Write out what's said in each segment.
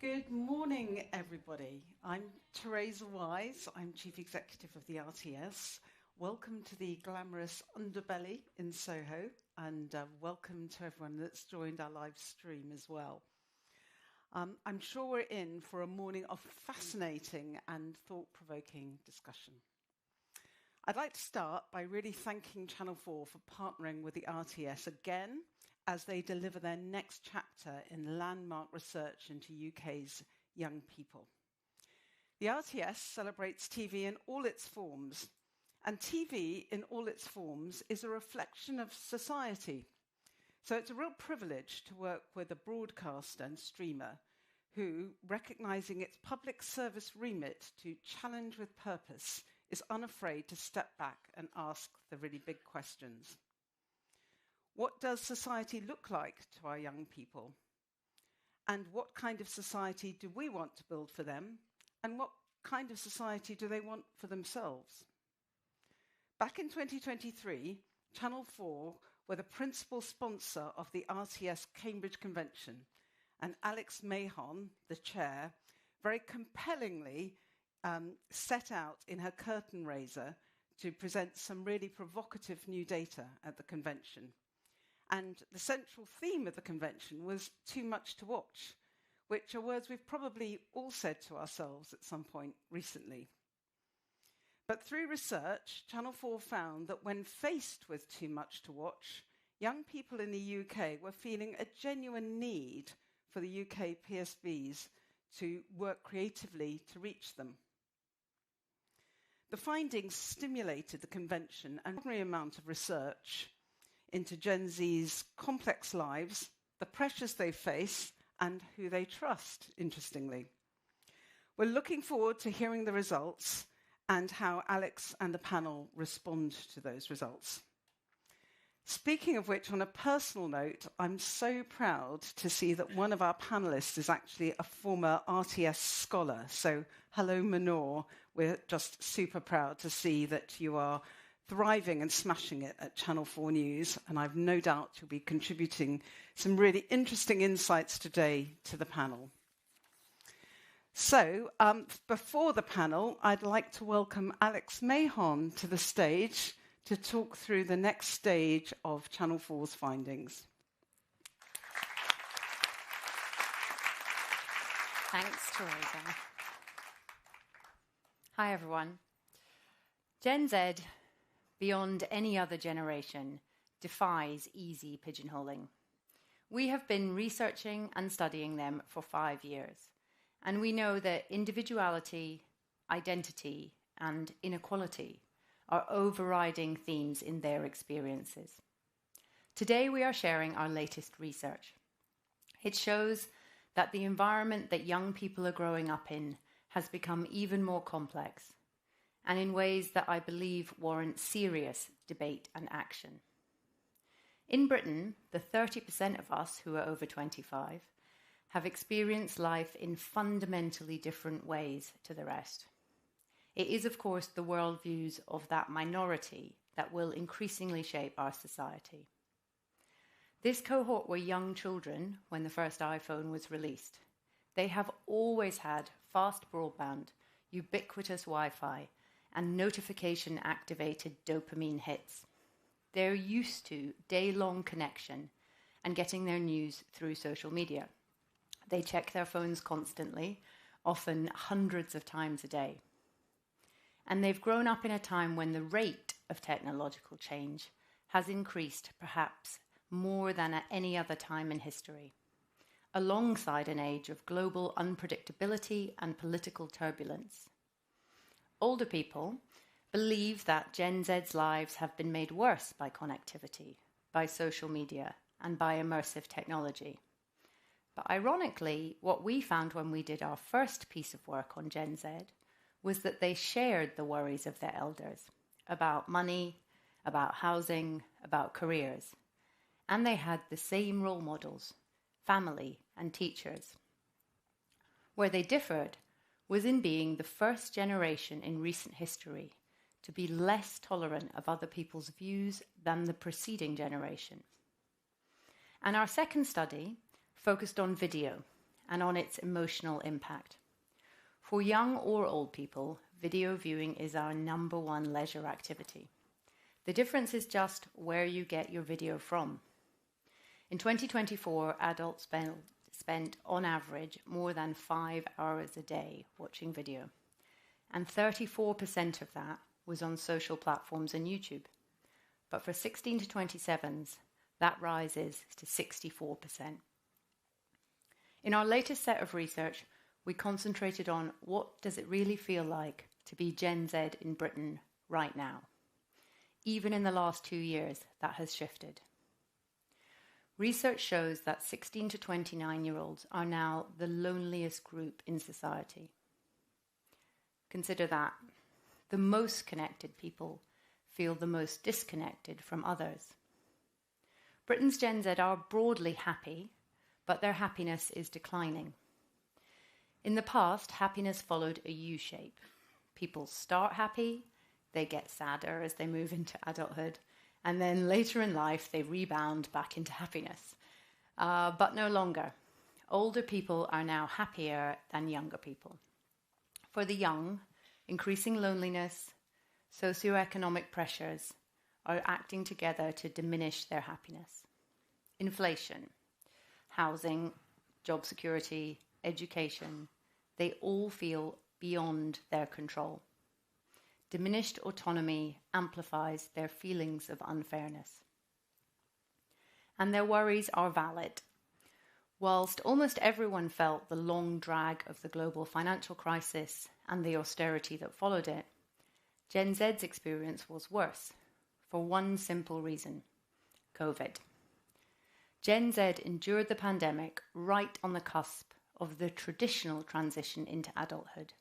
Good morning, everybody. I'm Teresa Wise. I'm Chief Executive of the RTS. Welcome to the glamorous underbelly in Soho, and welcome to everyone that's joined our live stream as well. I'm sure we're in for a morning of fascinating and thought-provoking discussion. I'd like to start by really thanking Channel 4 for partnering with the RTS again as they deliver their next chapter in landmark research into UK's young people. The RTS celebrates TV in all its forms, and TV in all its forms is a reflection of society. So it's a real privilege to work with a broadcaster and streamer who, recognising its public service remit to challenge with purpose, is unafraid to step back and ask the really big questions. What does society look like to our young people? And what kind of society do we want to build for them? And what kind of society do they want for themselves? Back in 2023, Channel 4 were the principal sponsor of the RTS Cambridge Convention, and Alex Mahon, the chair, very compellingly set out in her curtain raiser to present some really provocative new data at the convention. And the central theme of the convention was too much to watch, which are words we've probably all said to ourselves at some point recently. But through research, Channel 4 found that when faced with too much to watch, young people in the UK were feeling a genuine need for the UK PSBs to work creatively to reach them. The findings stimulated the convention an extraordinary amount of research into Gen Z's complex lives, the pressures they face, and who they trust, interestingly. We're looking forward to hearing the results and how Alex and the panel respond to those results. Speaking of which, on a personal note, I'm so proud to see that one of our panellists is actually a former RTS scholar. So, hello, Manor. We're just super proud to see that you are thriving and smashing it at Channel 4 News, and I've no doubt you'll be contributing some really interesting insights today to the panel. So, before the panel, I'd like to welcome Alex Mahon to the stage to talk through the next stage of Channel 4's findings. Thanks, Teresa. Hi, everyone. Gen Z, beyond any other generation, defies easy pigeonholing. We have been researching and studying them for 5 years, and we know that individuality, identity, and inequality are overriding themes in their experiences. Today, we are sharing our latest research. It shows that the environment that young people are growing up in has become even more complex, and in ways that I believe warrant serious debate and action. In Britain, the 30% of us who are over 25 have experienced life in fundamentally different ways to the rest. It is, of course, the worldviews of that minority that will increasingly shape our society. This cohort were young children when the first iPhone was released. They have always had fast broadband, ubiquitous Wi-Fi, and notification-activated dopamine hits. They're used to day-long connection and getting their news through social media. They check their phones constantly, often hundreds of times a day. And they've grown up in a time when the rate of technological change has increased perhaps more than at any other time in history, alongside an age of global unpredictability and political turbulence. Older people believe that Gen Z's lives have been made worse by connectivity, by social media, and by immersive technology. But ironically, what we found when we did our first piece of work on Gen Z was that they shared the worries of their elders about money, about housing, about careers. And they had the same role models, family and teachers. Where they differed was in being the first generation in recent history to be less tolerant of other people's views than the preceding generation. And our second study focused on video and on its emotional impact. For young or old people, video viewing is our number one leisure activity. The difference is just where you get your video from. In 2024, adults spent on average more than 5 hours a day watching video, and 34% of that was on social platforms and YouTube. But for 16 to 27s, that rises to 64%. In our latest set of research, we concentrated on what does it really feel like to be Gen Z in Britain right now. Even in the last 2 years, that has shifted. Research shows that 16 to 29-year-olds are now the loneliest group in society. Consider that. The most connected people feel the most disconnected from others. Britain's Gen Z are broadly happy, but their happiness is declining. In the past, happiness followed a U-shape. People start happy, they get sadder as they move into adulthood, and then later in life they rebound back into happiness. But no longer. Older people are now happier than younger people. For the young, increasing loneliness, socioeconomic pressures are acting together to diminish their happiness. Inflation, housing, job security, education, they all feel beyond their control. Diminished autonomy amplifies their feelings of unfairness. And their worries are valid. Whilst almost everyone felt the long drag of the global financial crisis and the austerity that followed it, Gen Z's experience was worse, for one simple reason: COVID. Gen Z endured the pandemic right on the cusp of the traditional transition into adulthood.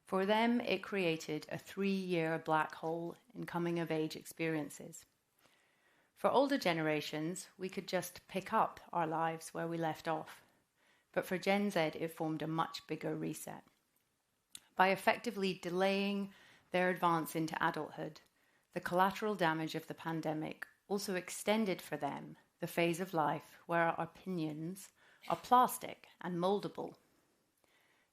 For them, it created a 3-year black hole in coming-of-age experiences. For older generations, we could just pick up our lives where we left off. But for Gen Z, it formed a much bigger reset. By effectively delaying their advance into adulthood, the collateral damage of the pandemic also extended for them the phase of life where our opinions are plastic and moldable.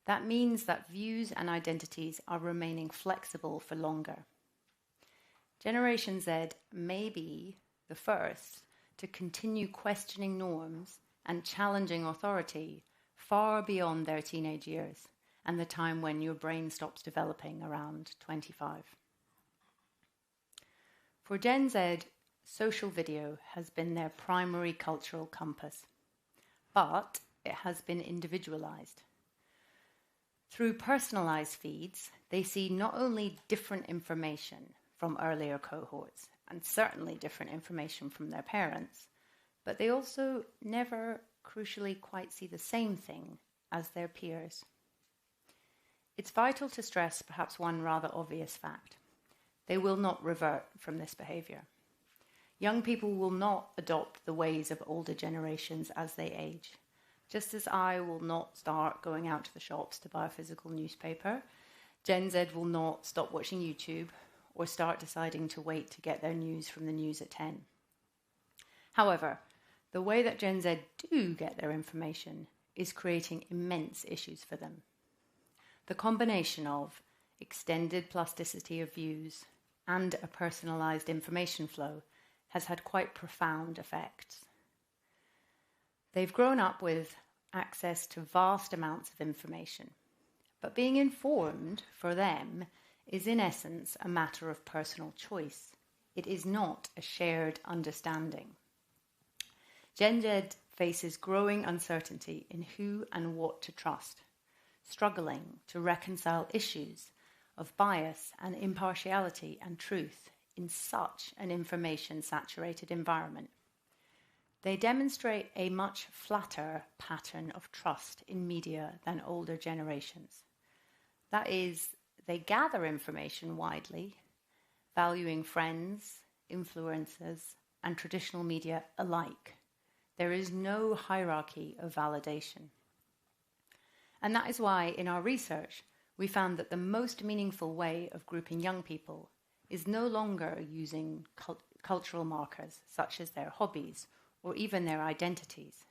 That means that views and identities are remaining flexible for longer. Generation Z may be the first to continue questioning norms and challenging authority far beyond their teenage years and the time when your brain stops developing around 25. For Gen Z, social video has been their primary cultural compass, but it has been individualized. Through personalized feeds, they see not only different information from earlier cohorts, and certainly different information from their parents, but they also never, crucially, quite see the same thing as their peers. It's vital to stress perhaps one rather obvious fact. They will not revert from this behavior. Young people will not adopt the ways of older generations as they age. Just as I will not start going out to the shops to buy a physical newspaper, Gen Z will not stop watching YouTube or start deciding to wait to get their news from the news at 10. However, the way that Gen Z do get their information is creating immense issues for them. The combination of extended plasticity of views and a personalized information flow has had quite profound effects. They've grown up with access to vast amounts of information, but being informed for them is in essence a matter of personal choice. It is not a shared understanding. Gen Z faces growing uncertainty in who and what to trust, struggling to reconcile issues of bias and impartiality and truth in such an information-saturated environment. They demonstrate a much flatter pattern of trust in media than older generations. That is, they gather information widely, valuing friends, influencers, and traditional media alike. There is no hierarchy of validation. And that is why, in our research, we found that the most meaningful way of grouping young people is no longer using cultural markers such as their hobbies or even their identities.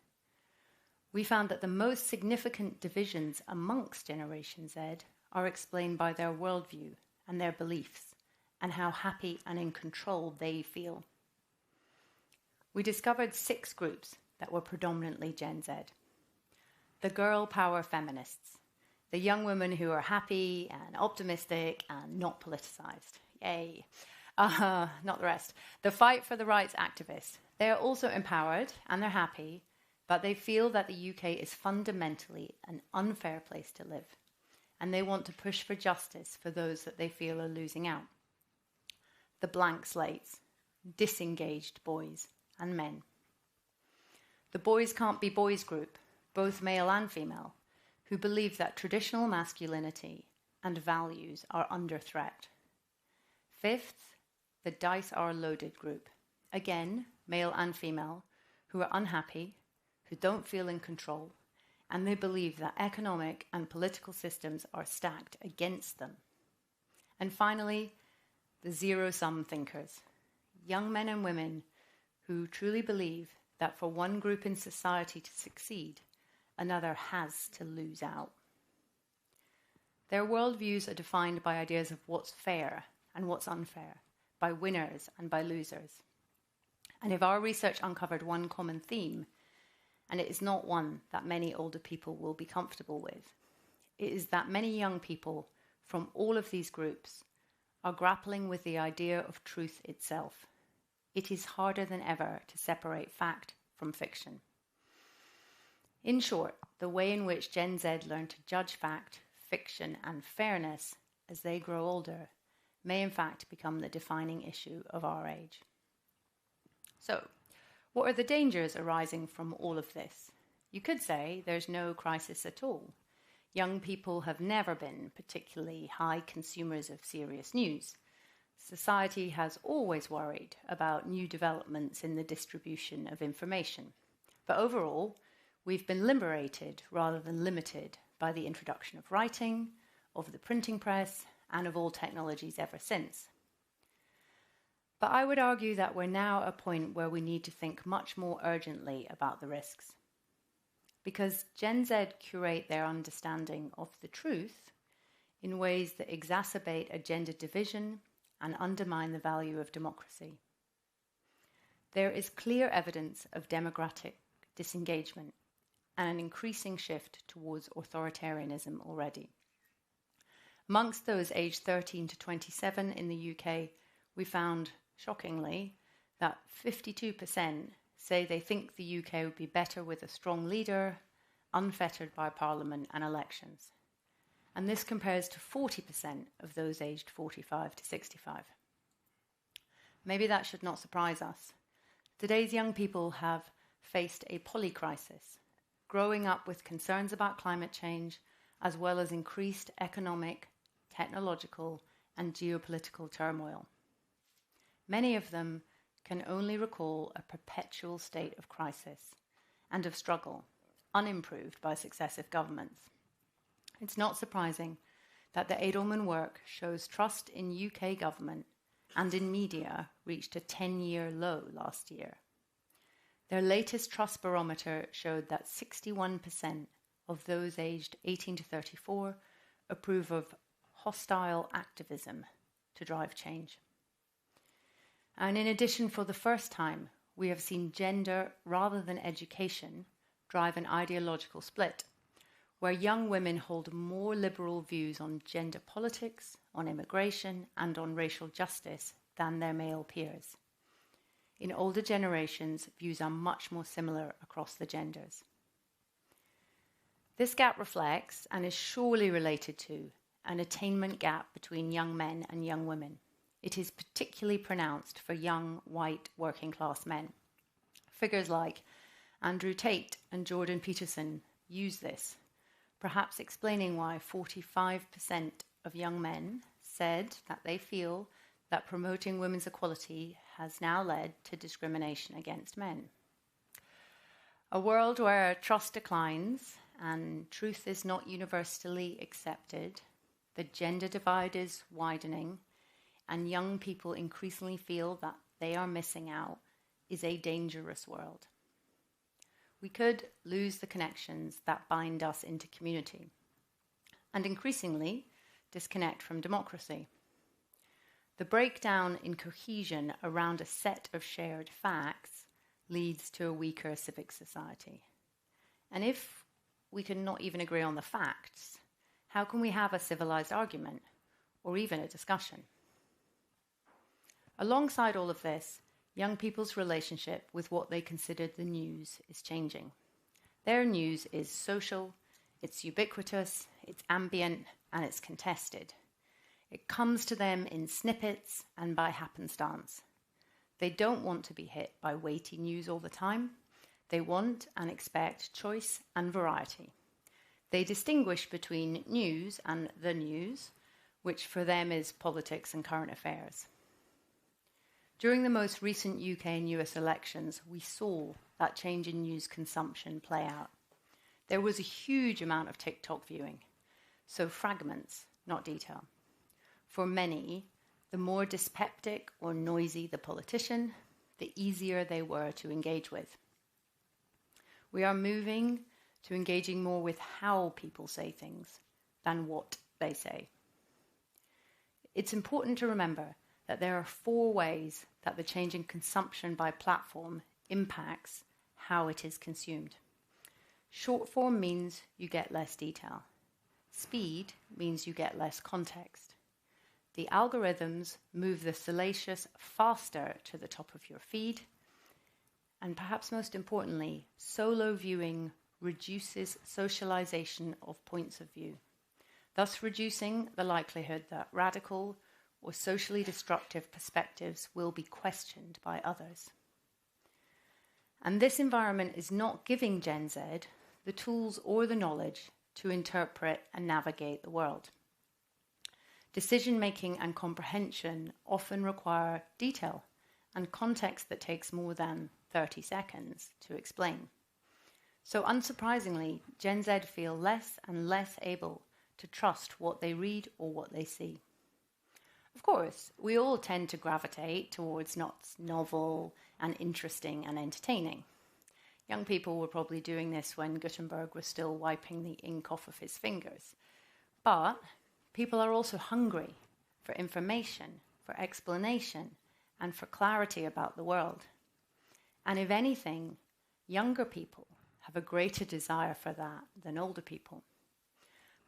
we found that the most significant divisions amongst Generation Z are explained by their worldview and their beliefs, and how happy and in control they feel. We discovered 6 groups that were predominantly Gen Z. The girl power feminists, the young women who are happy and optimistic and not politicized. Yay. Not the rest. The fight for the rights activists. They are also empowered and they're happy, but they feel that the UK is fundamentally an unfair place to live, and they want to push for justice for those that they feel are losing out. The blank slates, disengaged boys and men. The boys can't be boys group, both male and female, who believe that traditional masculinity and values are under threat. 5th, the dice are loaded group. Again, male and female, who are unhappy, who don't feel in control, and they believe that economic and political systems are stacked against them. And finally, the zero-sum thinkers, young men and women who truly believe that for one group in society to succeed, another has to lose out. Their worldviews are defined by ideas of what's fair and what's unfair, by winners and by losers. And if our research uncovered one common theme, and it is not one that many older people will be comfortable with, it is that many young people from all of these groups are grappling with the idea of truth itself. It is harder than ever to separate fact from fiction. In short, the way in which Gen Z learn to judge fact, fiction, and fairness as they grow older may in fact become the defining issue of our age. So, what are the dangers arising from all of this? You could say there's no crisis at all. Young people have never been particularly high consumers of serious news. Society has always worried about new developments in the distribution of information. But overall, we've been liberated rather than limited by the introduction of writing, of the printing press, and of all technologies ever since. But I would argue that we're now at a point where we need to think much more urgently about the risks. Because Gen Z curate their understanding of the truth in ways that exacerbate a gender division and undermine the value of democracy. There is clear evidence of democratic disengagement and an increasing shift towards authoritarianism already. Amongst those aged 13 to 27 in the UK, we found, shockingly, that 52% say they think the UK would be better with a strong leader, unfettered by parliament and elections. And this compares to 40% of those aged 45 to 65. Maybe that should not surprise us. Today's young people have faced a polycrisis, growing up with concerns about climate change, as well as increased economic, technological, and geopolitical turmoil. Many of them can only recall a perpetual state of crisis and of struggle, unimproved by successive governments. It's not surprising that the Edelman work shows trust in UK government and in media reached a 10-year low last year. Their latest trust barometer showed that 61% of those aged 18 to 34 approve of hostile activism to drive change. And in addition, for the first time, we have seen gender rather than education drive an ideological split, where young women hold more liberal views on gender politics, on immigration, and on racial justice than their male peers. In older generations, views are much more similar across the genders. This gap reflects, and is surely related to, an attainment gap between young men and young women. It is particularly pronounced for young, white, working-class men. Figures like Andrew Tate and Jordan Peterson use this, perhaps explaining why 45% of young men said that they feel that promoting women's equality has now led to discrimination against men. A world where trust declines and truth is not universally accepted, the gender divide is widening, and young people increasingly feel that they are missing out, is a dangerous world. we could lose the connections that bind us into community, and increasingly disconnect from democracy. The breakdown in cohesion around a set of shared facts leads to a weaker civic society. And if we can not even agree on the facts, how can we have a civilized argument or even a discussion? Alongside all of this, young people's relationship with what they considered the news is changing. Their news is social, it's ubiquitous, it's ambient, and it's contested. It comes to them in snippets and by happenstance. They don't want to be hit by weighty news all the time. They want and expect choice and variety. They distinguish between news and the news, which for them is politics and current affairs. During the most recent UK and US elections, we saw that change in news consumption play out. There was a huge amount of TikTok viewing, so fragments, not detail. For many, the more dyspeptic or noisy the politician, the easier they were to engage with. We are moving to engaging more with how people say things than what they say. It's important to remember that there are 4 ways that the change in consumption by platform impacts how it is consumed. Short form means you get less detail. Speed means you get less context. The algorithms move the salacious faster to the top of your feed. And perhaps most importantly, solo viewing reduces socialization of points of view, thus reducing the likelihood that radical or socially destructive perspectives will be questioned by others. And this environment is not giving Gen Z the tools or the knowledge to interpret and navigate the world. Decision-making and comprehension often require detail and context that takes more than 30 seconds to explain. So unsurprisingly, Gen Z feel less and less able to trust what they read or what they see. Of course, we all tend to gravitate towards what's novel and interesting and entertaining. Young people were probably doing this when Gutenberg was still wiping the ink off of his fingers. But people are also hungry for information, for explanation, and for clarity about the world. And if anything, younger people have a greater desire for that than older people.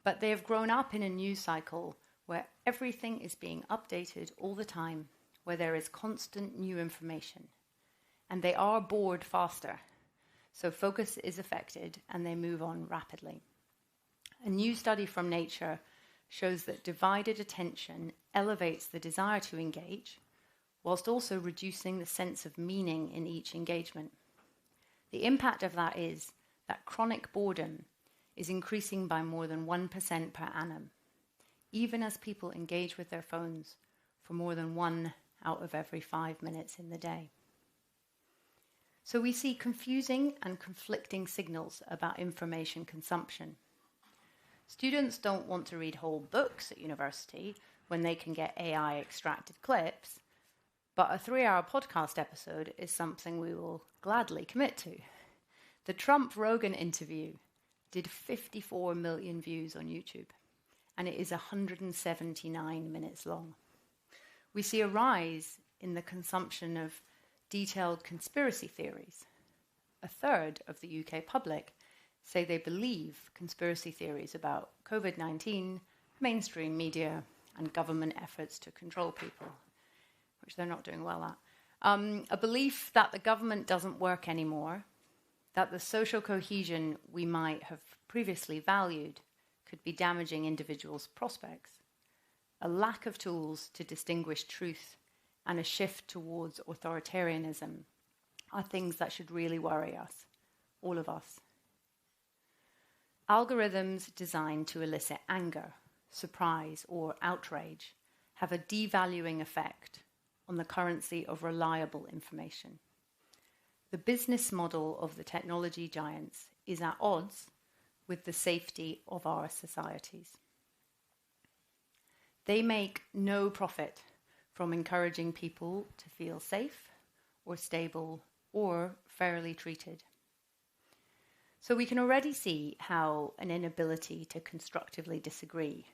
But they have grown up in a news cycle where everything is being updated all the time, where there is constant new information. And they are bored faster, so focus is affected and they move on rapidly. A new study from Nature shows that divided attention elevates the desire to engage, whilst also reducing the sense of meaning in each engagement. The impact of that is that chronic boredom is increasing by more than 1% per annum, even as people engage with their phones for more than 1 out of every 5 minutes in the day. So we see confusing and conflicting signals about information consumption. Students don't want to read whole books at university when they can get AI-extracted clips, but a 3-hour podcast episode is something we will gladly commit to. The Trump-Rogan interview did 54 million views on YouTube, and it is 179 minutes long. We see a rise in the consumption of detailed conspiracy theories. A third of the UK public say they believe conspiracy theories about COVID-19, mainstream media, and government efforts to control people, which they're not doing well at. A belief that the government doesn't work anymore, that the social cohesion we might have previously valued could be damaging individuals' prospects, a lack of tools to distinguish truth, and a shift towards authoritarianism are things that should really worry us, all of us. Algorithms designed to elicit anger, surprise, or outrage have a devaluing effect on the currency of reliable information. The business model of the technology giants is at odds with the safety of our societies. They make no profit from encouraging people to feel safe or stable or fairly treated. So we can already see how an inability to constructively disagree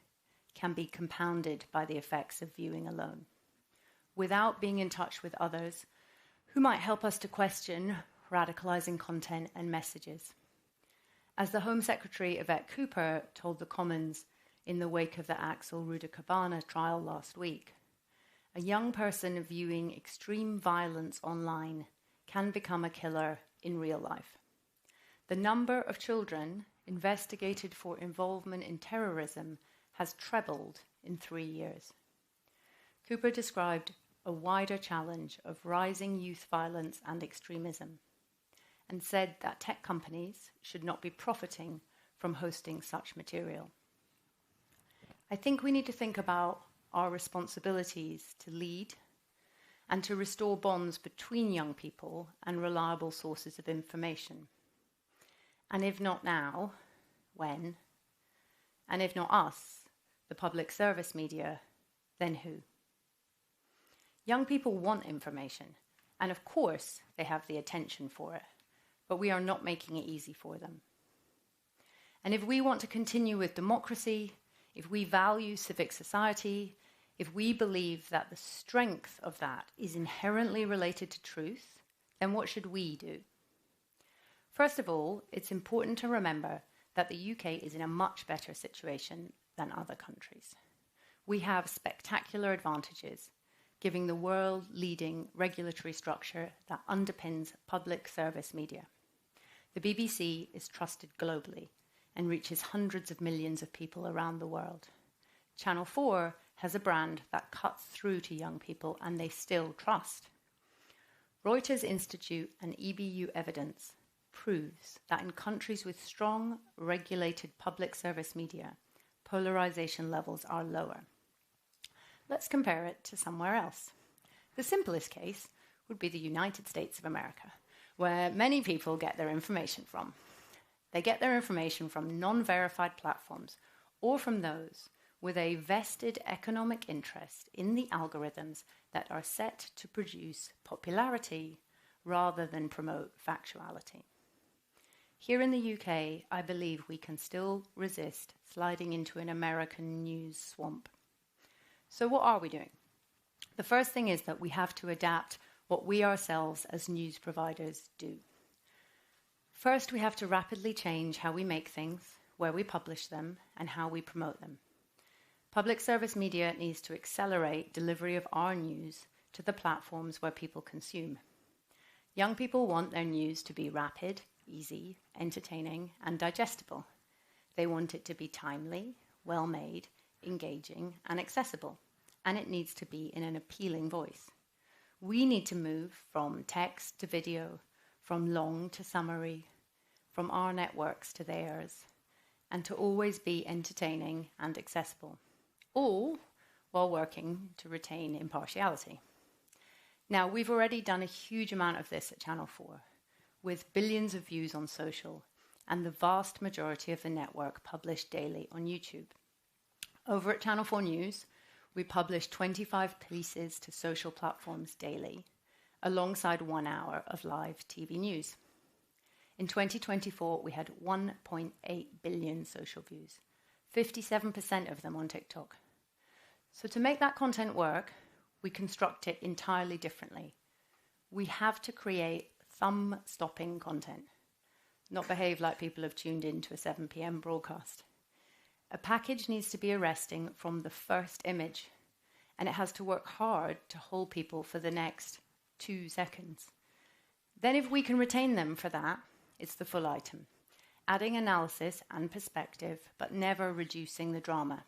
can be compounded by the effects of viewing alone, without being in touch with others who might help us to question radicalizing content and messages. As the Home Secretary Yvette Cooper told the Commons in the wake of the Axel Rudakabana trial last week, a young person viewing extreme violence online can become a killer in real life. The number of children investigated for involvement in terrorism has trebled in 3 years. Cooper described a wider challenge of rising youth violence and extremism, and said that tech companies should not be profiting from hosting such material. I think we need to think about our responsibilities to lead and to restore bonds between young people and reliable sources of information. And if not now, when? And if not us, the public service media, then who? Young people want information, and of course they have the attention for it, but we are not making it easy for them. And if we want to continue with democracy, if we value civic society, if we believe that the strength of that is inherently related to truth, then what should we do? First of all, it's important to remember that the UK is in a much better situation than other countries. We have spectacular advantages, giving the world-leading regulatory structure that underpins public service media. The BBC is trusted globally and reaches hundreds of millions of people around the world. Channel 4 has a brand that cuts through to young people and they still trust. Reuters Institute and EBU evidence proves that in countries with strong, regulated public service media, polarization levels are lower. Let's compare it to somewhere else. The simplest case would be the United States of America, where many people get their information from. They get their information from non-verified platforms or from those with a vested economic interest in the algorithms that are set to produce popularity rather than promote factuality. Here in the UK, I believe we can still resist sliding into an American news swamp. So what are we doing? The first thing is that we have to adapt what we ourselves as news providers do. First, we have to rapidly change how we make things, where we publish them, and how we promote them. Public service media needs to accelerate delivery of our news to the platforms where people consume. Young people want their news to be rapid, easy, entertaining, and digestible. They want it to be timely, well-made, engaging, and accessible, and it needs to be in an appealing voice. We need to move from text to video, from long to summary, from our networks to theirs, and to always be entertaining and accessible, all while working to retain impartiality. Now, we've already done a huge amount of this at Channel 4, with billions of views on social and the vast majority of the network published daily on YouTube. Over at Channel 4 News, we publish 25 pieces to social platforms daily, alongside 1 hour of live TV news. In 2024, we had 1.8 billion social views, 57% of them on TikTok. So to make that content work, we construct it entirely differently. We have to create thumb-stopping content, not behave like people have tuned in to a 7 p.m. broadcast. A package needs to be arresting from the first image, and it has to work hard to hold people for the next 2 seconds. Then if we can retain them for that, it's the full item, adding analysis and perspective, but never reducing the drama.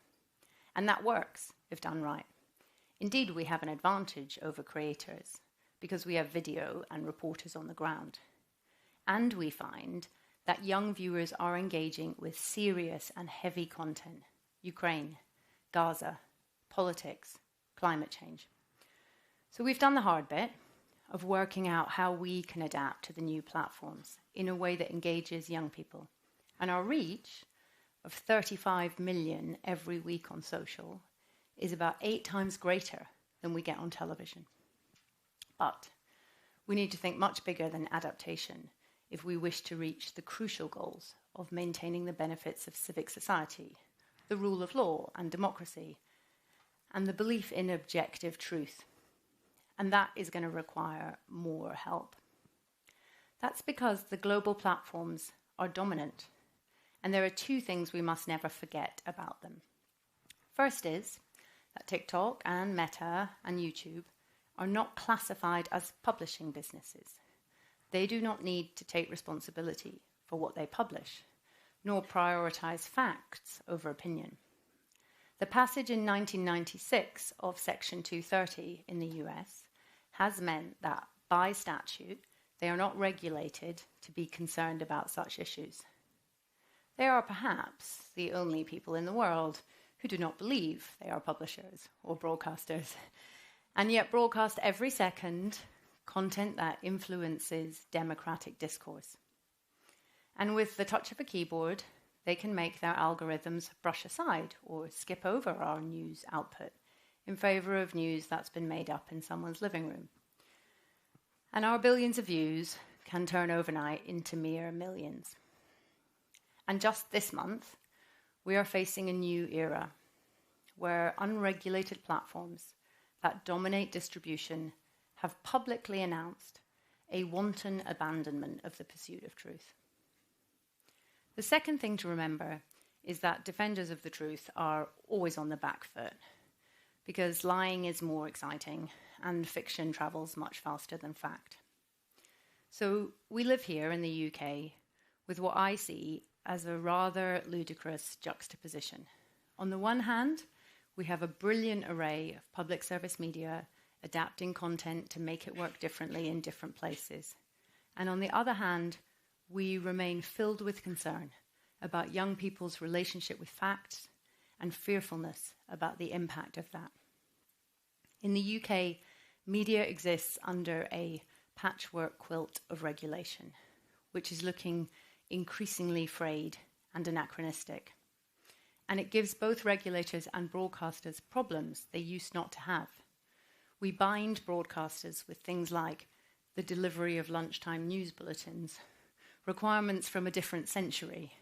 And that works, if done right. Indeed, we have an advantage over creators, because we have video and reporters on the ground. And we find that young viewers are engaging with serious and heavy content: Ukraine, Gaza, politics, climate change. So we've done the hard bit of working out how we can adapt to the new platforms in a way that engages young people. And our reach of 35 million every week on social is about 8 times greater than we get on television. But we need to think much bigger than adaptation if we wish to reach the crucial goals of maintaining the benefits of civic society, the rule of law and democracy, and the belief in objective truth. And that is going to require more help. That's because the global platforms are dominant, and there are two things we must never forget about them. First is that TikTok and Meta and YouTube are not classified as publishing businesses. They do not need to take responsibility for what they publish, nor prioritize facts over opinion. The passage in 1996 of Section 230 in the US has meant that, by statute, they are not regulated to be concerned about such issues. They are perhaps the only people in the world who do not believe they are publishers or broadcasters, and yet broadcast every second content that influences democratic discourse. And with the touch of a keyboard, they can make their algorithms brush aside or skip over our news output in favour of news that's been made up in someone's living room. And our billions of views can turn overnight into mere millions. And just this month, we are facing a new era where unregulated platforms that dominate distribution have publicly announced a wanton abandonment of the pursuit of truth. The second thing to remember is that defenders of the truth are always on the back foot, because lying is more exciting and fiction travels much faster than fact. So we live here in the UK with what I see as a rather ludicrous juxtaposition. On the one hand, we have a brilliant array of public service media adapting content to make it work differently in different places. And on the other hand, we remain filled with concern about young people's relationship with facts and fearfulness about the impact of that. In the UK, media exists under a patchwork quilt of regulation, which is looking increasingly frayed and anachronistic. And it gives both regulators and broadcasters problems they used not to have. We bind broadcasters with things like the delivery of lunchtime news bulletins, requirements from a different century,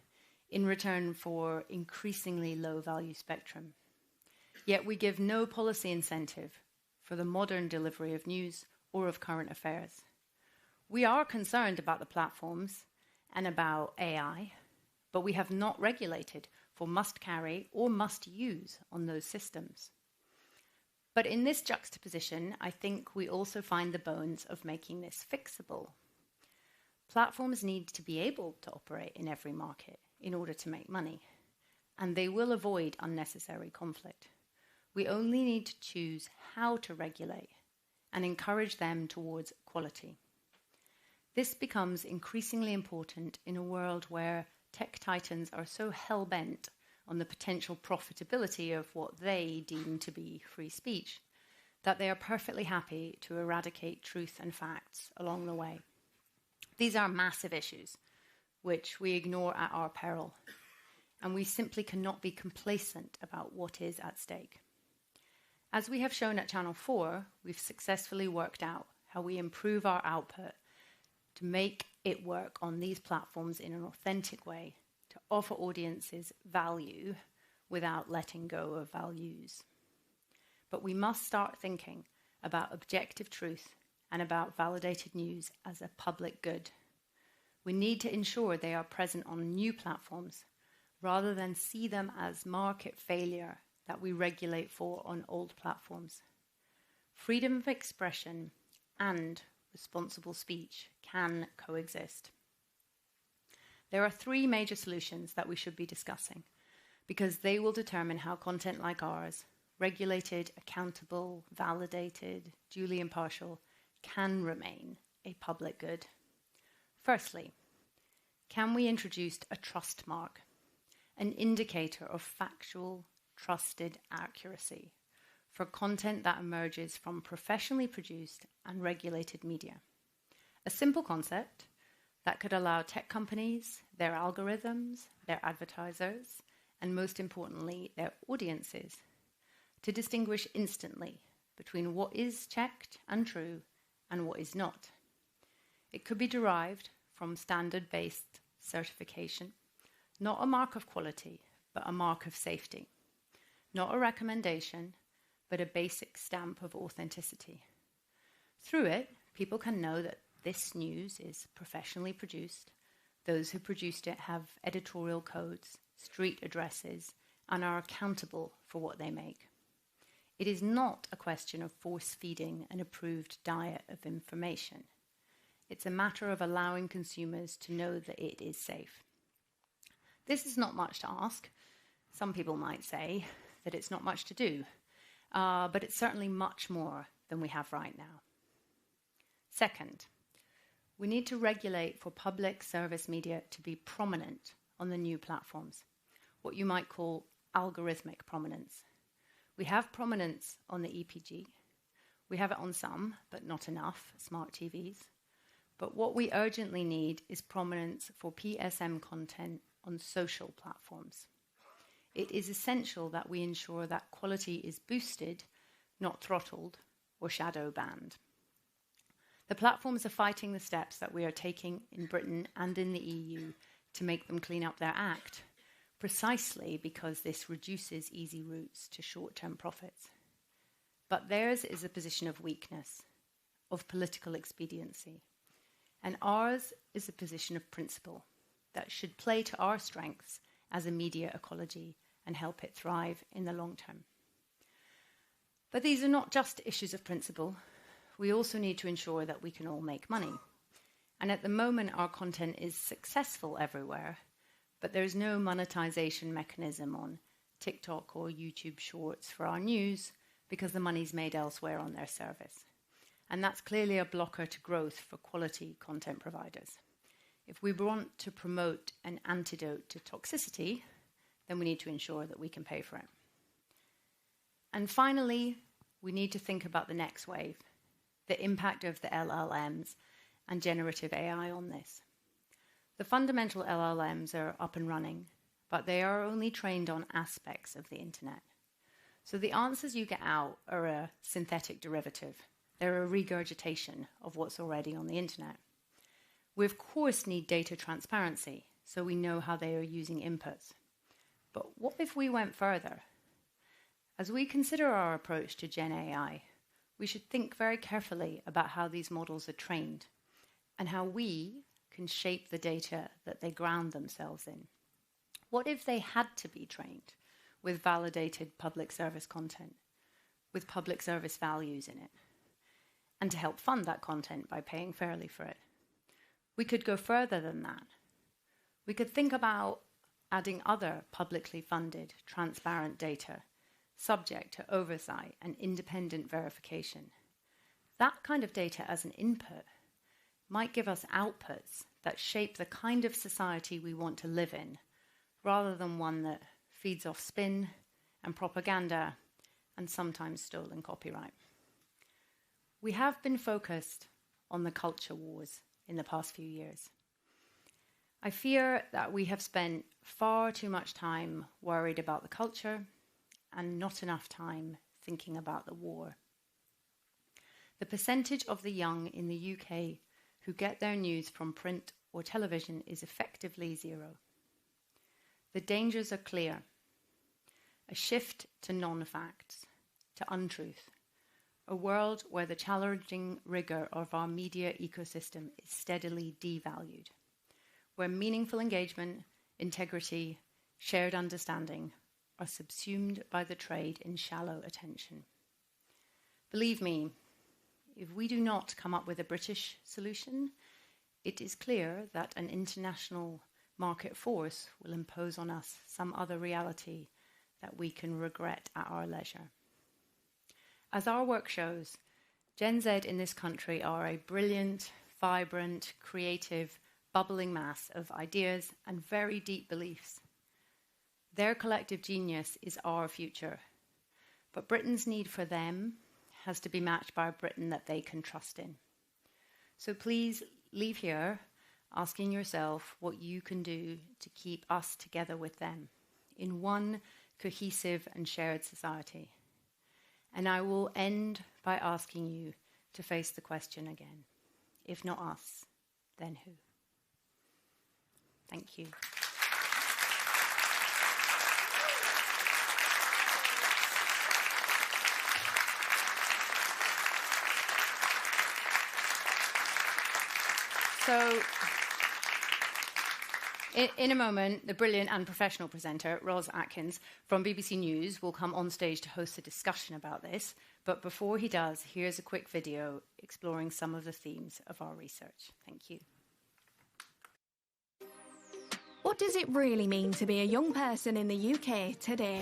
in return for increasingly low-value spectrum. Yet we give no policy incentive for the modern delivery of news or of current affairs. We are concerned about the platforms and about AI, but we have not regulated for must-carry or must-use on those systems. But in this juxtaposition, I think we also find the bones of making this fixable. Platforms need to be able to operate in every market in order to make money, and they will avoid unnecessary conflict. We only need to choose how to regulate and encourage them towards quality. This becomes increasingly important in a world where tech titans are so hell-bent on the potential profitability of what they deem to be free speech that they are perfectly happy to eradicate truth and facts along the way. These are massive issues, which we ignore at our peril, and we simply cannot be complacent about what is at stake. As we have shown at Channel 4, we've successfully worked out how we improve our output to make it work on these platforms in an authentic way, to offer audiences value without letting go of values. But we must start thinking about objective truth and about validated news as a public good. We need to ensure they are present on new platforms rather than see them as market failure that we regulate for on old platforms. Freedom of expression and responsible speech can coexist. There are three major solutions that we should be discussing because they will determine how content like ours, regulated, accountable, validated, duly impartial, can remain a public good. Firstly, can we introduce a trust mark, an indicator of factual, trusted accuracy for content that emerges from professionally produced and regulated media? A simple concept that could allow tech companies, their algorithms, their advertisers, and most importantly, their audiences, to distinguish instantly between what is checked and true and what is not. It could be derived from standard-based certification, not a mark of quality, but a mark of safety. Not a recommendation, but a basic stamp of authenticity. Through it, people can know that this news is professionally produced. Those who produced it have editorial codes, street addresses, and are accountable for what they make. It is not a question of force-feeding an approved diet of information. It's a matter of allowing consumers to know that it is safe. This is not much to ask. Some people might say that it's not much to do, but it's certainly much more than we have right now. Second, we need to regulate for public service media to be prominent on the new platforms, what you might call algorithmic prominence. We have prominence on the EPG. We have it on some, but not enough, smart TVs. But what we urgently need is prominence for PSM content on social platforms. It is essential that we ensure that quality is boosted, not throttled or shadow banned. The platforms are fighting the steps that we are taking in Britain and in the EU to make them clean up their act, precisely because this reduces easy routes to short-term profits. But theirs is a position of weakness, of political expediency, and ours is a position of principle that should play to our strengths as a media ecology and help it thrive in the long term. But these are not just issues of principle. We also need to ensure that we can all make money. And at the moment, our content is successful everywhere, but there's no monetization mechanism on TikTok or YouTube Shorts for our news because the money's made elsewhere on their service. And that's clearly a blocker to growth for quality content providers. If we want to promote an antidote to toxicity, then we need to ensure that we can pay for it. And finally, we need to think about the next wave, the impact of the LLMs and generative AI on this. The fundamental LLMs are up and running, but they are only trained on aspects of the internet. So the answers you get out are a synthetic derivative. They're a regurgitation of what's already on the internet. We, of course, need data transparency, so we know how they are using inputs. But what if we went further? As we consider our approach to Gen AI, we should think very carefully about how these models are trained and how we can shape the data that they ground themselves in. What if they had to be trained with validated public service content, with public service values in it, and to help fund that content by paying fairly for it? We could go further than that. We could think about adding other publicly funded, transparent data subject to oversight and independent verification. That kind of data as an input might give us outputs that shape the kind of society we want to live in, rather than one that feeds off spin and propaganda and sometimes stolen copyright. We have been focused on the culture wars in the past few years. I fear that we have spent far too much time worried about the culture and not enough time thinking about the war. The percentage of the young in the UK who get their news from print or television is effectively zero. The dangers are clear. A shift to non-facts, to untruth. A world where the challenging rigor of our media ecosystem is steadily devalued. Where meaningful engagement, integrity, shared understanding are subsumed by the trade in shallow attention. Believe me, if we do not come up with a British solution, it is clear that an international market force will impose on us some other reality that we can regret at our leisure. As our work shows, Gen Z in this country are a brilliant, vibrant, creative, bubbling mass of ideas and very deep beliefs. Their collective genius is our future, but Britain's need for them has to be matched by a Britain that they can trust in. So please leave here asking yourself what you can do to keep us together with them in one cohesive and shared society. And I will end by asking you to face the question again. If not us, then who? Thank you. So, in a moment, the brilliant and professional presenter, Ros Atkins, from BBC News, will come on stage to host a discussion about this. But before he does, here's a quick video exploring some of the themes of our research. Thank you. What does it really mean to be a young person in the UK today?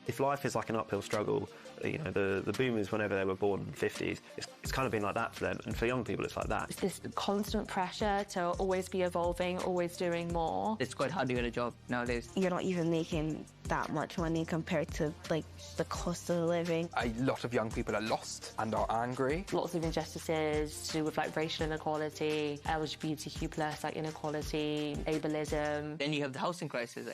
If life is like an uphill struggle, the boomers, whenever they were born in the 50s, it's kind of been like that for them. And for young people, it's like that. It's this constant pressure to always be evolving, always doing more. It's quite hard to get a job nowadays. You're not even making that much money compared to, like, the cost of living. A lot of young people are lost and are angry. Lots of injustices to do with, like, racial inequality, LGBTQ plus, like, inequality, ableism. Then you have the housing crisis,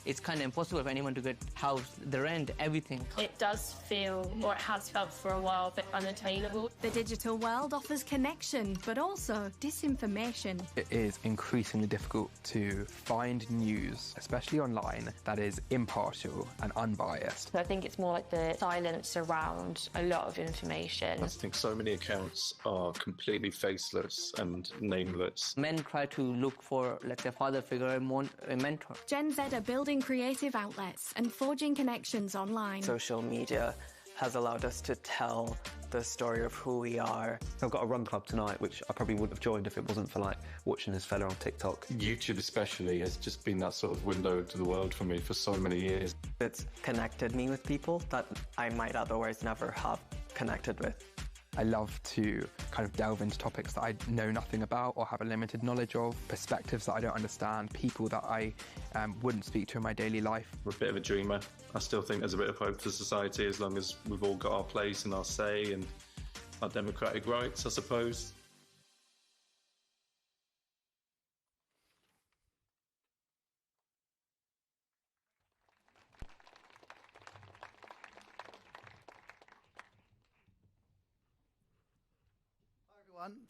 it's kind of impossible for anyone to get house, the rent, everything. It does feel, or it has felt for a while, a bit unattainable. The digital world offers connection, but also disinformation. It is increasingly difficult to find news, especially online, that is impartial and unbiased. So I think it's more like the silence around a lot of information. I think so many accounts are completely faceless and nameless. Men try to look for, like, a father figure, a mentor. Gen Z are building creative outlets and forging connections online. Social media has allowed us to tell the story of who we are. I've got a run club tonight, which I probably wouldn't have joined if it wasn't for, like, watching this fella on TikTok. YouTube especially has just been that sort of window to the world for me for so many years. It's connected me with people that I might otherwise never have connected with. I love to kind of delve into topics that I know nothing about or have a limited knowledge of, perspectives that I don't understand, people that I wouldn't speak to in my daily life. We're a bit of a dreamer. I still think there's a bit of hope for society as long as we've all got our place and our say and our democratic rights, I suppose.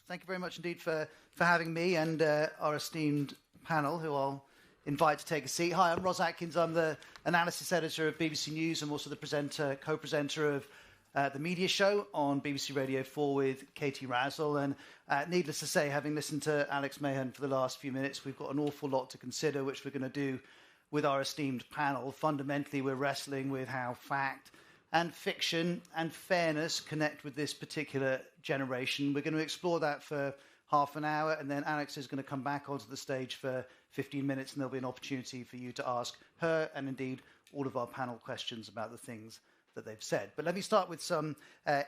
Thank you very much indeed for having me and our esteemed panel, who I'll invite to take a seat. Hi, I'm Ros Atkins. I'm the analysis editor of BBC News. I'm also the co-presenter of the media show on BBC Radio 4 with Katie Razzle. And needless to say, having listened to Alex Mahon for the last few minutes, we've got an awful lot to consider, which we're going to do with our esteemed panel. Fundamentally, we're wrestling with how fact and fiction and fairness connect with this particular generation. We're going to explore that for half an hour, and then Alex is going to come back onto the stage for 15 minutes, and there'll be an opportunity for you to ask her and indeed all of our panel questions about the things that they've said. But let me start with some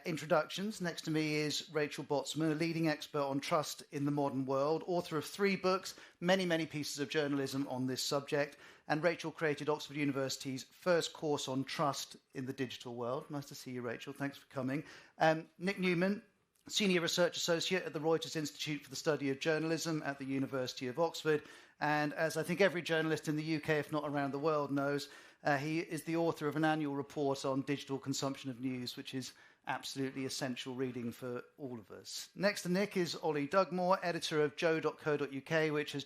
introductions. Next to me is Rachel Botsman, a leading expert on trust in the modern world, author of 3 books, many, many pieces of journalism on this subject. And Rachel created Oxford University's first course on trust in the digital world. Nice to see you, Rachel. Thanks for coming. Nick Newman, Senior Research Associate at the Reuters Institute for the Study of Journalism at the University of Oxford. And as I think every journalist in the UK, if not around the world, knows, he is the author of an annual report on digital consumption of news, which is absolutely essential reading for all of us. Next to Nick is Ollie Dugmore, editor of joe.co.uk, which has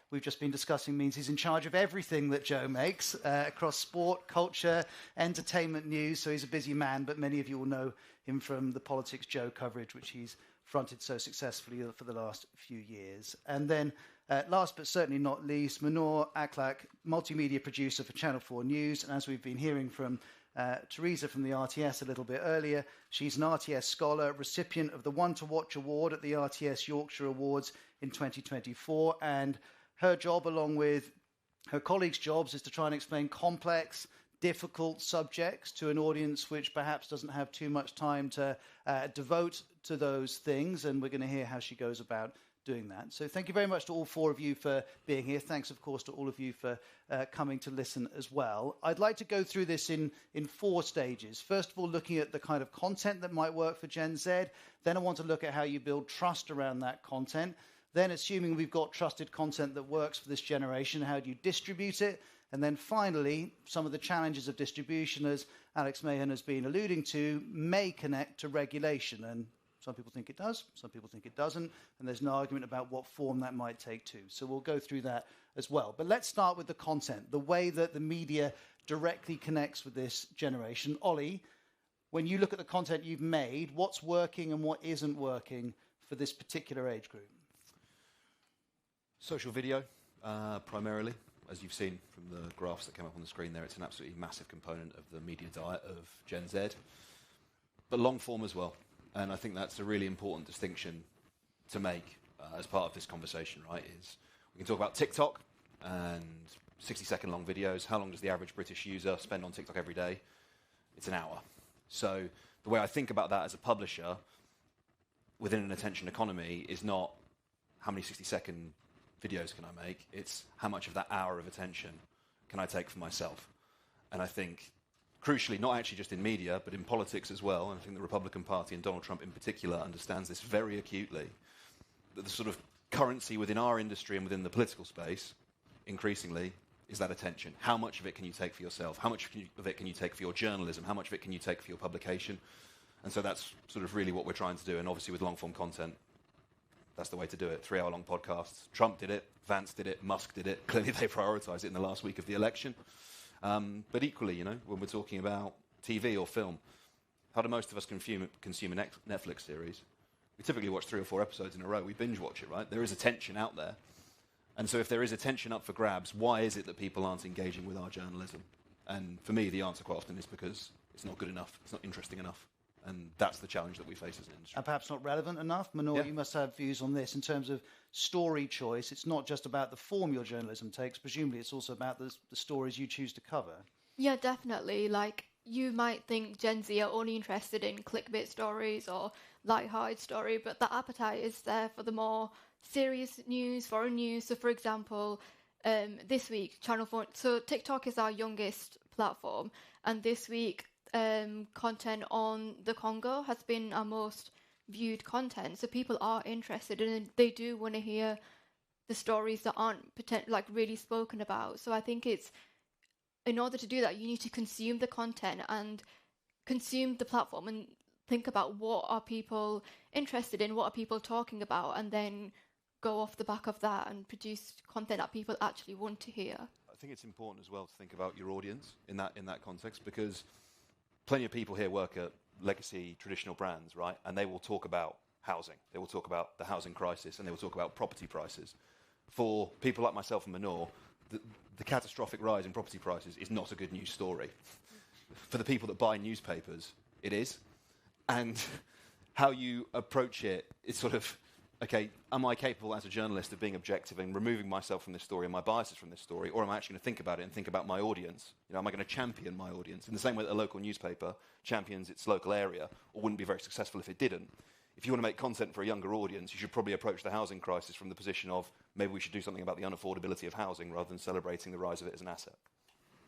we've just been discussing means he's in charge of everything that Joe makes across sport, culture, entertainment news. So he's a busy man, but many of you will know him from the Politics Joe coverage, which he's fronted so successfully for the last few years. And then last but certainly not least, Manor Akhlaq, multimedia producer for Channel 4 News. And as we've been hearing from Teresa from the RTS a little bit earlier, she's an RTS scholar, recipient of the One to Watch Award at the RTS Yorkshire Awards in 2024. And her job, along with her colleagues' jobs, is to try and explain complex, difficult subjects to an audience which perhaps doesn't have too much time to devote to those things. And we're going to hear how she goes about doing that. So thank you very much to all 4 of you for being here. Thanks, of course, to all of you for coming to listen as well. I'd like to go through this in 4 stages. First of all, looking at the kind of content that might work for Gen Z. Then I want to look at how you build trust around that content. Then, assuming we've got trusted content that works for this generation, how do you distribute it? And then finally, some of the challenges of distribution, as Alex Mahon has been alluding to, may connect to regulation. And Some people think it does, some people think it doesn't, and there's an argument about what form that might take too. So we'll go through that as well. But let's start with the content, the way that the media directly connects with this generation. Ollie, when you look at the content you've made, what's working and what isn't working for this particular age group? Social video, primarily. As you've seen from the graphs that came up on the screen there, it's an absolutely massive component of the media diet of Gen Z. But long form as well. And I think that's a really important distinction to make as part of this conversation, right? Is we can talk about TikTok and 60-second long videos. How long does the average British user spend on TikTok every day? It's an hour. So the way I think about that as a publisher within an attention economy is not how many 60-second videos can I make, it's how much of that hour of attention can I take for myself. And I think, crucially, not actually just in media, but in politics as well, and I think the Republican Party and Donald Trump in particular understands this very acutely, that the sort of currency within our industry and within the political space, increasingly, is that attention. How much of it can you take for yourself? How much of it can you take for your journalism? How much of it can you take for your publication? And so that's sort of really what we're trying to do. And obviously with long-form content, that's the way to do it. 3-hour-long podcasts. Trump did it. Vance did it. Musk did it. Clearly they prioritised it in the last week of the election. But equally, you know, when we're talking about TV or film, how do most of us consume a Netflix series? We typically watch 3 or 4 episodes in a row. We binge watch it, right? There is attention out there. And so if there is attention up for grabs, why is it that people aren't engaging with our journalism? And for me, the answer quite often is because it's not good enough. It's not interesting enough. And that's the challenge that we face as an industry. And perhaps not relevant enough? Manor, you must have views on this in terms of story choice. It's not just about the form your journalism takes. Presumably it's also about the stories you choose to cover. Yeah, definitely. Like, you might think Gen Z are only interested in clickbait stories or light-hearted story, but the appetite is there for the more serious news, foreign news. So, for example, this week, Channel 4... So, TikTok is our youngest platform, and this week, content on the Congo has been our most viewed content. So, people are interested, and they do want to hear the stories that aren't really spoken about. So, I think it's... In order to do that, you need to consume the content and consume the platform and think about what are people interested in, what are people talking about, and then go off the back of that and produce content that people actually want to hear. I think it's important as well to think about your audience in that context, because plenty of people here work at legacy traditional brands, right? And they will talk about housing. They will talk about the housing crisis, and they will talk about property prices. For people like myself and Manor, the catastrophic rise in property prices is not a good news story. For the people that buy newspapers, it is. And how you approach it is sort of, okay, am I capable as a journalist of being objective and removing myself from this story and my biases from this story, or am I actually going to think about it and think about my audience? You know, am I going to champion my audience in the same way that a local newspaper champions its local area, or wouldn't be very successful if it didn't? If you want to make content for a younger audience, you should probably approach the housing crisis from the position of maybe we should do something about the unaffordability of housing rather than celebrating the rise of it as an asset.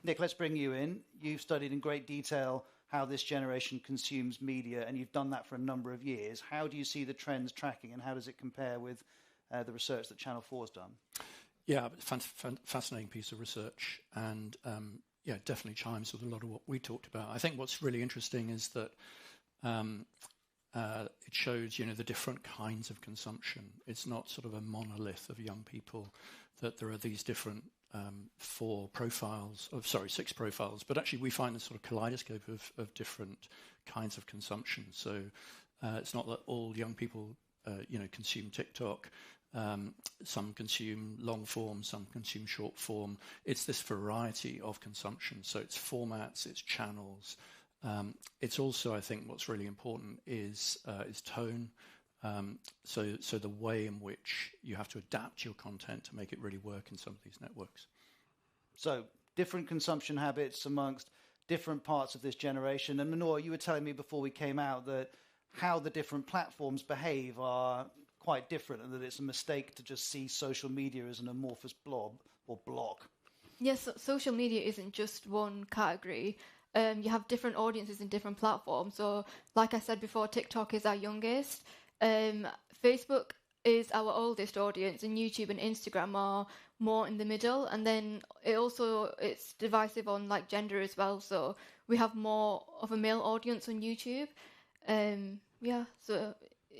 Nick, let's bring you in. You've studied in great detail how this generation consumes media, and you've done that for a number of years. How do you see the trends tracking, and how does it compare with the research that Channel 4 has done? Yeah, fascinating piece of research, and definitely chimes with a lot of what we talked about. I think what's really interesting is that it shows, the different kinds of consumption. It's not sort of a monolith of young people, that there are these different 6 profiles, but actually we find this sort of kaleidoscope of different kinds of consumption. So it's not that all young people, consume TikTok. Some consume long form, some consume short form. It's this variety of consumption. So it's formats, it's channels. It's also, I think, what's really important is tone. So the way in which you have to adapt your content to make it really work in some of these networks. So different consumption habits amongst different parts of this generation. And Manor, you were telling me before we came out that how the different platforms behave are quite different, and that it's a mistake to just see social media as an amorphous blob or block. Yes, social media isn't just one category. You have different audiences in different platforms. So, like I said before, TikTok is our youngest. Facebook is our oldest audience, and YouTube and Instagram are more in the middle. And then it's divisive on like gender as well. So we have more of a male audience on YouTube. So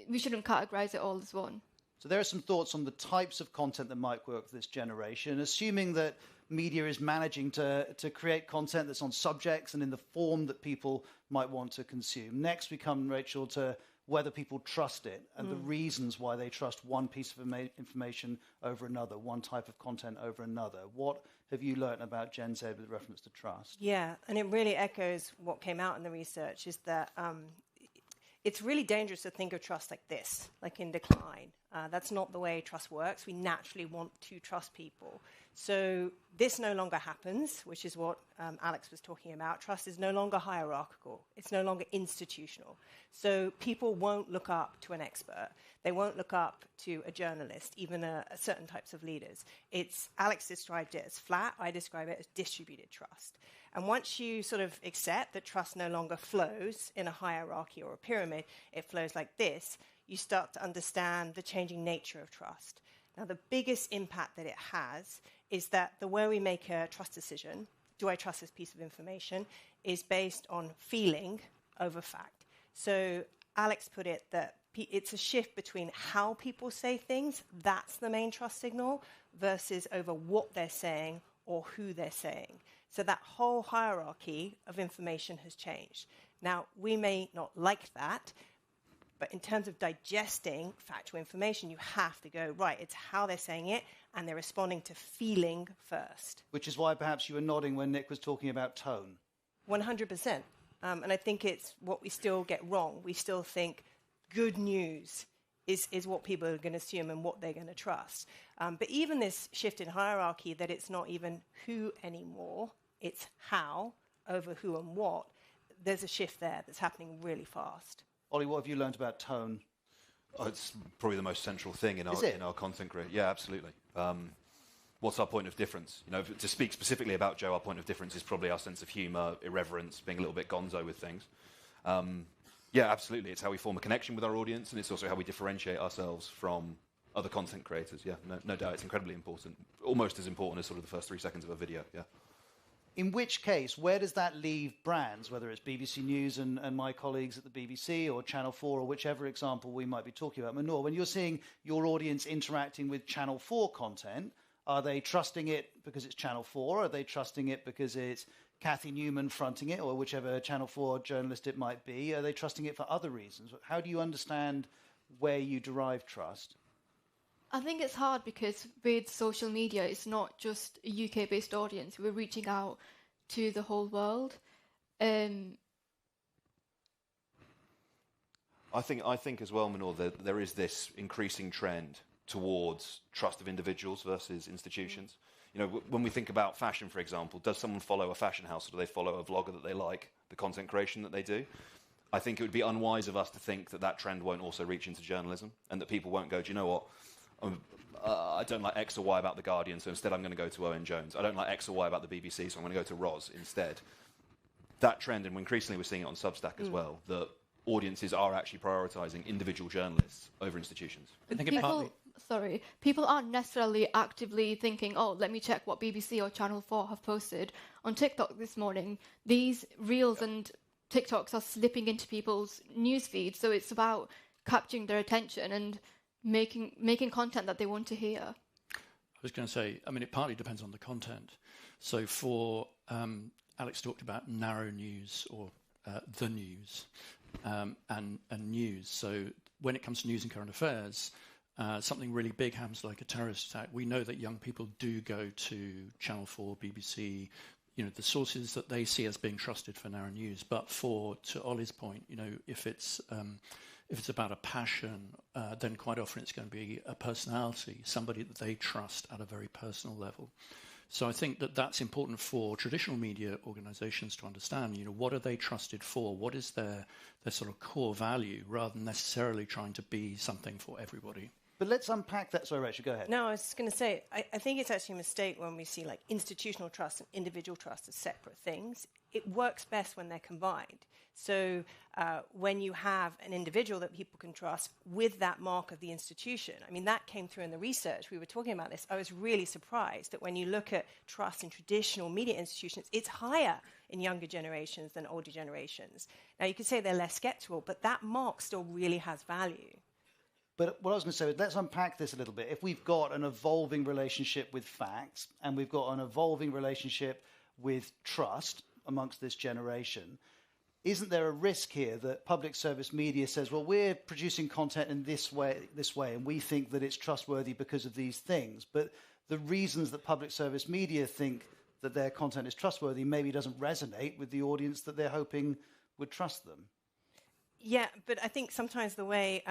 we shouldn't categorise it all as one. So there are some thoughts on the types of content that might work for this generation, assuming that media is managing to create content that's on subjects and in the form that people might want to consume. Next, we come, Rachel, to whether people trust it and the reasons why they trust one piece of information over another, one type of content over another. What have you learned about Gen Z with reference to trust? Yeah, and it really echoes what came out in the research, is that it's really dangerous to think of trust like this, like in decline. That's not the way trust works. We naturally want to trust people. So this no longer happens, which is what Alex was talking about. Trust is no longer hierarchical. It's no longer institutional. So people won't look up to an expert. They won't look up to a journalist, even certain types of leaders. Alex described it as flat. I describe it as distributed trust. And once you sort of accept that trust no longer flows in a hierarchy or a pyramid, it flows like this, you start to understand the changing nature of trust. Now, the biggest impact that it has is that the way we make a trust decision, do I trust this piece of information, is based on feeling over fact. So Alex put it that it's a shift between how people say things, that's the main trust signal, versus over what they're saying or who they're saying. So that whole hierarchy of information has changed. Now, we may not like that, but in terms of digesting factual information, you have to go, right, it's how they're saying it, and they're responding to feeling first. Which is why perhaps you were nodding when Nick was talking about tone. 100%. And I think it's what we still get wrong. We still think good news is what people are going to assume and what they're going to trust. But even this shift in hierarchy, that it's not even who anymore, it's how over who and what, there's a shift there that's happening really fast. Ollie, what have you learned about tone? Oh, it's probably the most central thing in our content career. Yeah, absolutely. What's our point of difference? You know, to speak specifically about Joe, our point of difference is probably our sense of humour, irreverence, being a little bit gonzo with things. Yeah, absolutely. It's how we form a connection with our audience, and it's also how we differentiate ourselves from other content creators. Yeah, no doubt, it's incredibly important. Almost as important as sort of the first 3 seconds of a video. Yeah. In which case, where does that leave brands, whether it's BBC News and my colleagues at the BBC or Channel 4 or whichever example we might be talking about? Manor, when you're seeing your audience interacting with Channel 4 content, are they trusting it because it's Channel 4? Are they trusting it because it's Cathy Newman fronting it or whichever Channel 4 journalist it might be? Are they trusting it for other reasons? How do you understand where you derive trust? I think it's hard because with social media, it's not just a UK-based audience. We're reaching out to the whole world. I think as well, Manor, that there is this increasing trend towards trust of individuals versus institutions. You know, when we think about fashion, for example, does someone follow a fashion house or do they follow a vlogger that they like, the content creation that they do? I think it would be unwise of us to think that trend won't also reach into journalism and that people won't go, do you know what? I don't like X or Y about The Guardian, so instead I'm going to go to Owen Jones. I don't like X or Y about the BBC, so I'm going to go to Roz instead. That trend, and increasingly we're seeing it on Substack as well, that audiences are actually prioritising individual journalists over institutions. I think it partly... People aren't necessarily actively thinking, oh, let me check what BBC or Channel 4 have posted on TikTok this morning. These reels and TikToks are slipping into people's news feeds, so it's about capturing their attention and making content that they want to hear. I was going to say, I mean, it partly depends on the content. So for Alex talked about narrow news or the news and news. So when it comes to news and current affairs, something really big happens like a terrorist attack. We know that young people do go to Channel 4, BBC, you know, the sources that they see as being trusted for narrow news. But to Ollie's point, you know, if it's about a passion, then quite often it's going to be a personality, somebody that they trust at a very personal level. So I think that's important for traditional media organisations to understand, you know, what are they trusted for? What is their sort of core value rather than necessarily trying to be something for everybody? But let's unpack that. Sorry, Rachel, go ahead. No, I was just going to say, I think it's actually a mistake when we see like institutional trust and individual trust as separate things. It works best when they're combined. So when you have an individual that people can trust with that mark of the institution, I mean, that came through in the research. We were talking about this. I was really surprised that when you look at trust in traditional media institutions, it's higher in younger generations than older generations. Now, you could say they're less skeptical, but that mark still really has value. But what I was going to say is let's unpack this a little bit. If we've got an evolving relationship with facts and we've got an evolving relationship with trust amongst this generation, isn't there a risk here that public service media says, well, we're producing content in this way, and we think that it's trustworthy because of these things, but the reasons that public service media think that their content is trustworthy maybe doesn't resonate with the audience that they're hoping would trust them? Yeah, but I think sometimes the way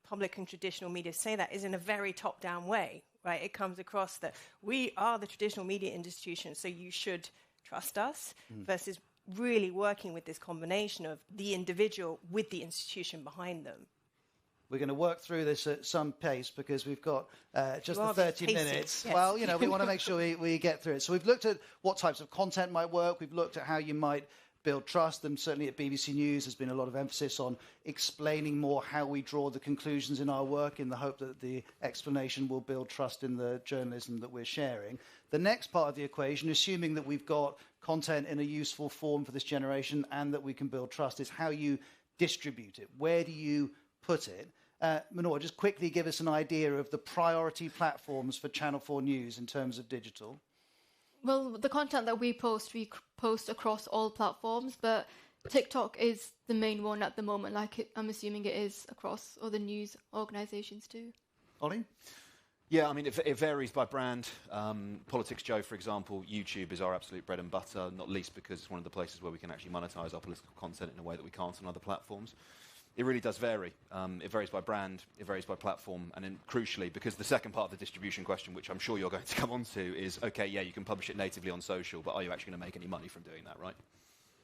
public and traditional media say that is in a very top-down way, right? It comes across that we are the traditional media institution, so you should trust us, versus really working with this combination of the individual with the institution behind them. We're going to work through this at some pace because we've got just the 30 minutes. Yes. Well, you know, we want to make sure we get through it. So we've looked at what types of content might work. We've looked at how you might build trust, and certainly at BBC News there's been a lot of emphasis on explaining more how we draw the conclusions in our work in the hope that the explanation will build trust in the journalism that we're sharing. The next part of the equation, assuming that we've got content in a useful form for this generation and that we can build trust, is how you distribute it. Where do you put it? Manor, just quickly give us an idea of the priority platforms for Channel 4 News in terms of digital. Well, the content that we post across all platforms, but TikTok is the main one at the moment. I'm assuming it is across other news organisations too. Ollie? Yeah, I mean, it varies by brand. Politics Joe, for example, YouTube is our absolute bread and butter, not least because it's one of the places where we can actually monetize our political content in a way that we can't on other platforms. It really does vary. It varies by brand, it varies by platform, and then crucially, because the second part of the distribution question, which I'm sure you're going to come on to, is, okay, yeah, you can publish it natively on social, but are you actually going to make any money from doing that, right?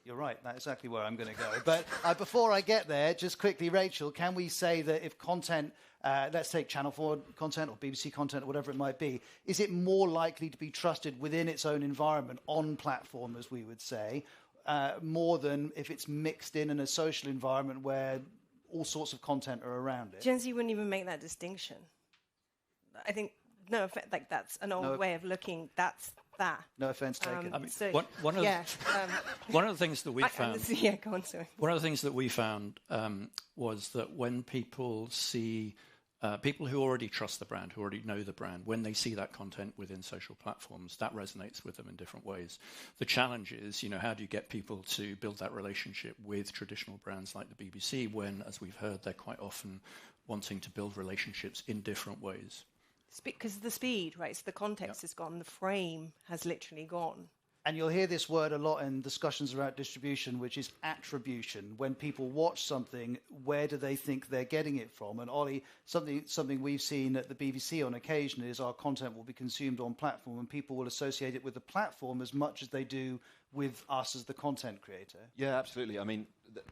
You're right, that's exactly where I'm going to go. But before I get there, just quickly, Rachel, can we say that if content, let's take Channel 4 content or BBC content or whatever it might be, is it more likely to be trusted within its own environment, on platform, as we would say, more than if it's mixed in a social environment where all sorts of content are around it? Gen Z wouldn't even make that distinction. I think, no offense, like that's an old way of looking. That's that. No offense taken. I mean, so, one of the things that we found. Yeah, go on, sorry. One of the things that we found was that when people see people who already trust the brand, who already know the brand, when they see that content within social platforms, that resonates with them in different ways. The challenge is, how do you get people to build that relationship with traditional brands like the BBC when, as we've heard, they're quite often wanting to build relationships in different ways? Because the speed, right? So the context is gone, the frame has literally gone. And you'll hear this word a lot in discussions around distribution, which is attribution. When people watch something, where do they think they're getting it from? And Ollie, something we've seen at the BBC on occasion is our content will be consumed on platform, and people will associate it with the platform as much as they do with us as the content creator. Yeah, absolutely. I mean,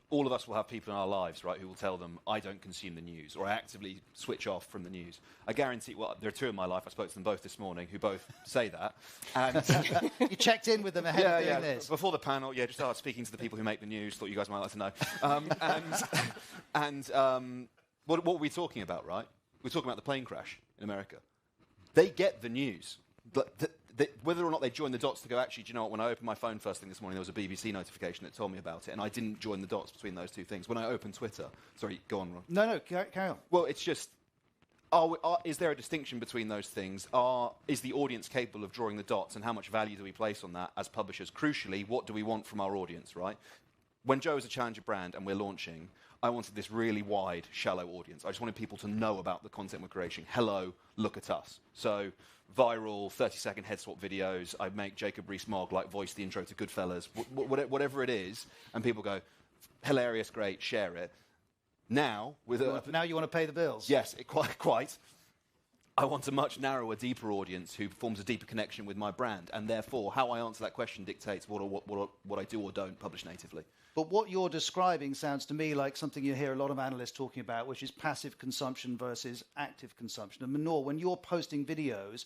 all of us will have people in our lives, right, who will tell them, I don't consume the news, or I actively switch off from the news. I guarantee, well, there are two in my life, I spoke to them both this morning, who both say that. And you checked in with them ahead of doing this? Before the panel, just started speaking to the people who make the news, thought you guys might like to know. What were we talking about, right? We're talking about the plane crash in America. They get the news. Whether or not they join the dots to go, actually, do you know what, when I opened my phone first thing this morning, there was a BBC notification that told me about it, and I didn't join the dots between those two things. When I opened Twitter... Sorry, go on, Ron. No, carry on. Well, it's just... is there a distinction between those things? Is the audience capable of drawing the dots, and how much value do we place on that as publishers? Crucially, what do we want from our audience, right? When Joe is a challenger brand and we're launching, I wanted this really wide, shallow audience. I just wanted people to know about the content we're creating. Hello, look at us. So... viral 30-second head swap videos. I make Jacob Rees-Mogg voice the intro to Goodfellas, whatever it is, and people go, hilarious, great, share it. Now, now you want to pay the bills. Yes, quite. I want a much narrower, deeper audience who forms a deeper connection with my brand, and therefore how I answer that question dictates what I do or don't publish natively. But what you're describing sounds to me like something you hear a lot of analysts talking about, which is passive consumption versus active consumption. And Manor, when you're posting videos,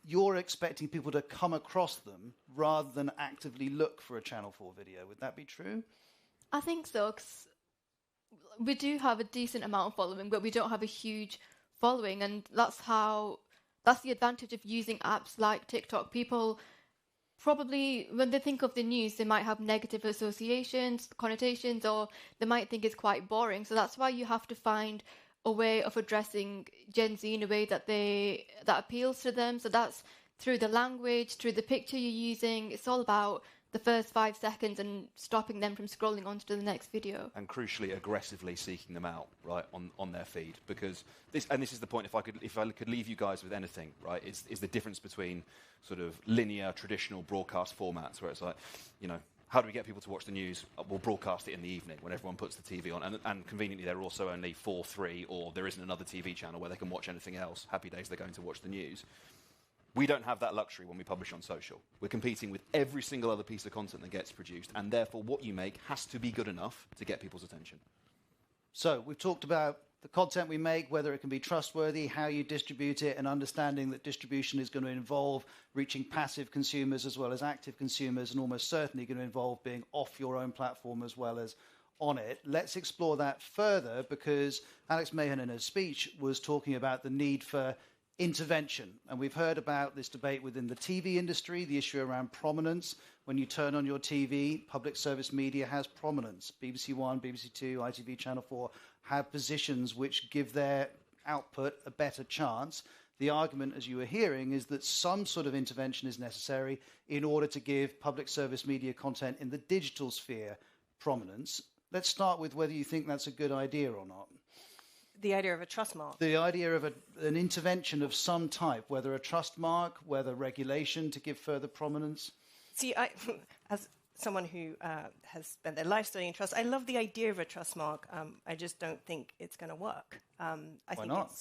you're expecting people to come across them rather than actively look for a Channel 4 video. Would that be true? I think so, 'cause we do have a decent amount of following, but we don't have a huge following, and that's the advantage of using apps like TikTok. People probably, when they think of the news, they might have negative associations, connotations, or they might think it's quite boring. So that's why you have to find a way of addressing Gen Z in a way that appeals to them. So that's through the language, through the picture you're using. It's all about the first 5 seconds and stopping them from scrolling on to the next video. And crucially, aggressively seeking them out, right, on their feed. Because this is the point, if I could leave you guys with anything, right, is the difference between sort of linear, traditional broadcast formats, where it's like, you know, how do we get people to watch the news? We'll broadcast it in the evening when everyone puts the TV on. And conveniently, there are also only 4-3, or there isn't another TV channel where they can watch anything else. Happy days, they're going to watch the news. We don't have that luxury when we publish on social. We're competing with every single other piece of content that gets produced, and therefore what you make has to be good enough to get people's attention. So we've talked about the content we make, whether it can be trustworthy, how you distribute it, and understanding that distribution is going to involve reaching passive consumers as well as active consumers, and almost certainly going to involve being off your own platform as well as on it. Let's explore that further, because Alex Mahan in her speech was talking about the need for intervention. And we've heard about this debate within the TV industry, the issue around prominence. When you turn on your TV, public service media has prominence. BBC One, BBC Two, ITV, Channel 4 have positions which give their output a better chance. The argument, as you were hearing, is that some sort of intervention is necessary in order to give public service media content in the digital sphere prominence. Let's start with whether you think that's a good idea or not. The idea of a trust mark. The idea of an intervention of some type, whether a trust mark, whether regulation to give further prominence. See, as someone who has spent their life studying trust, I love the idea of a trust mark. I just don't think it's going to work. Why not?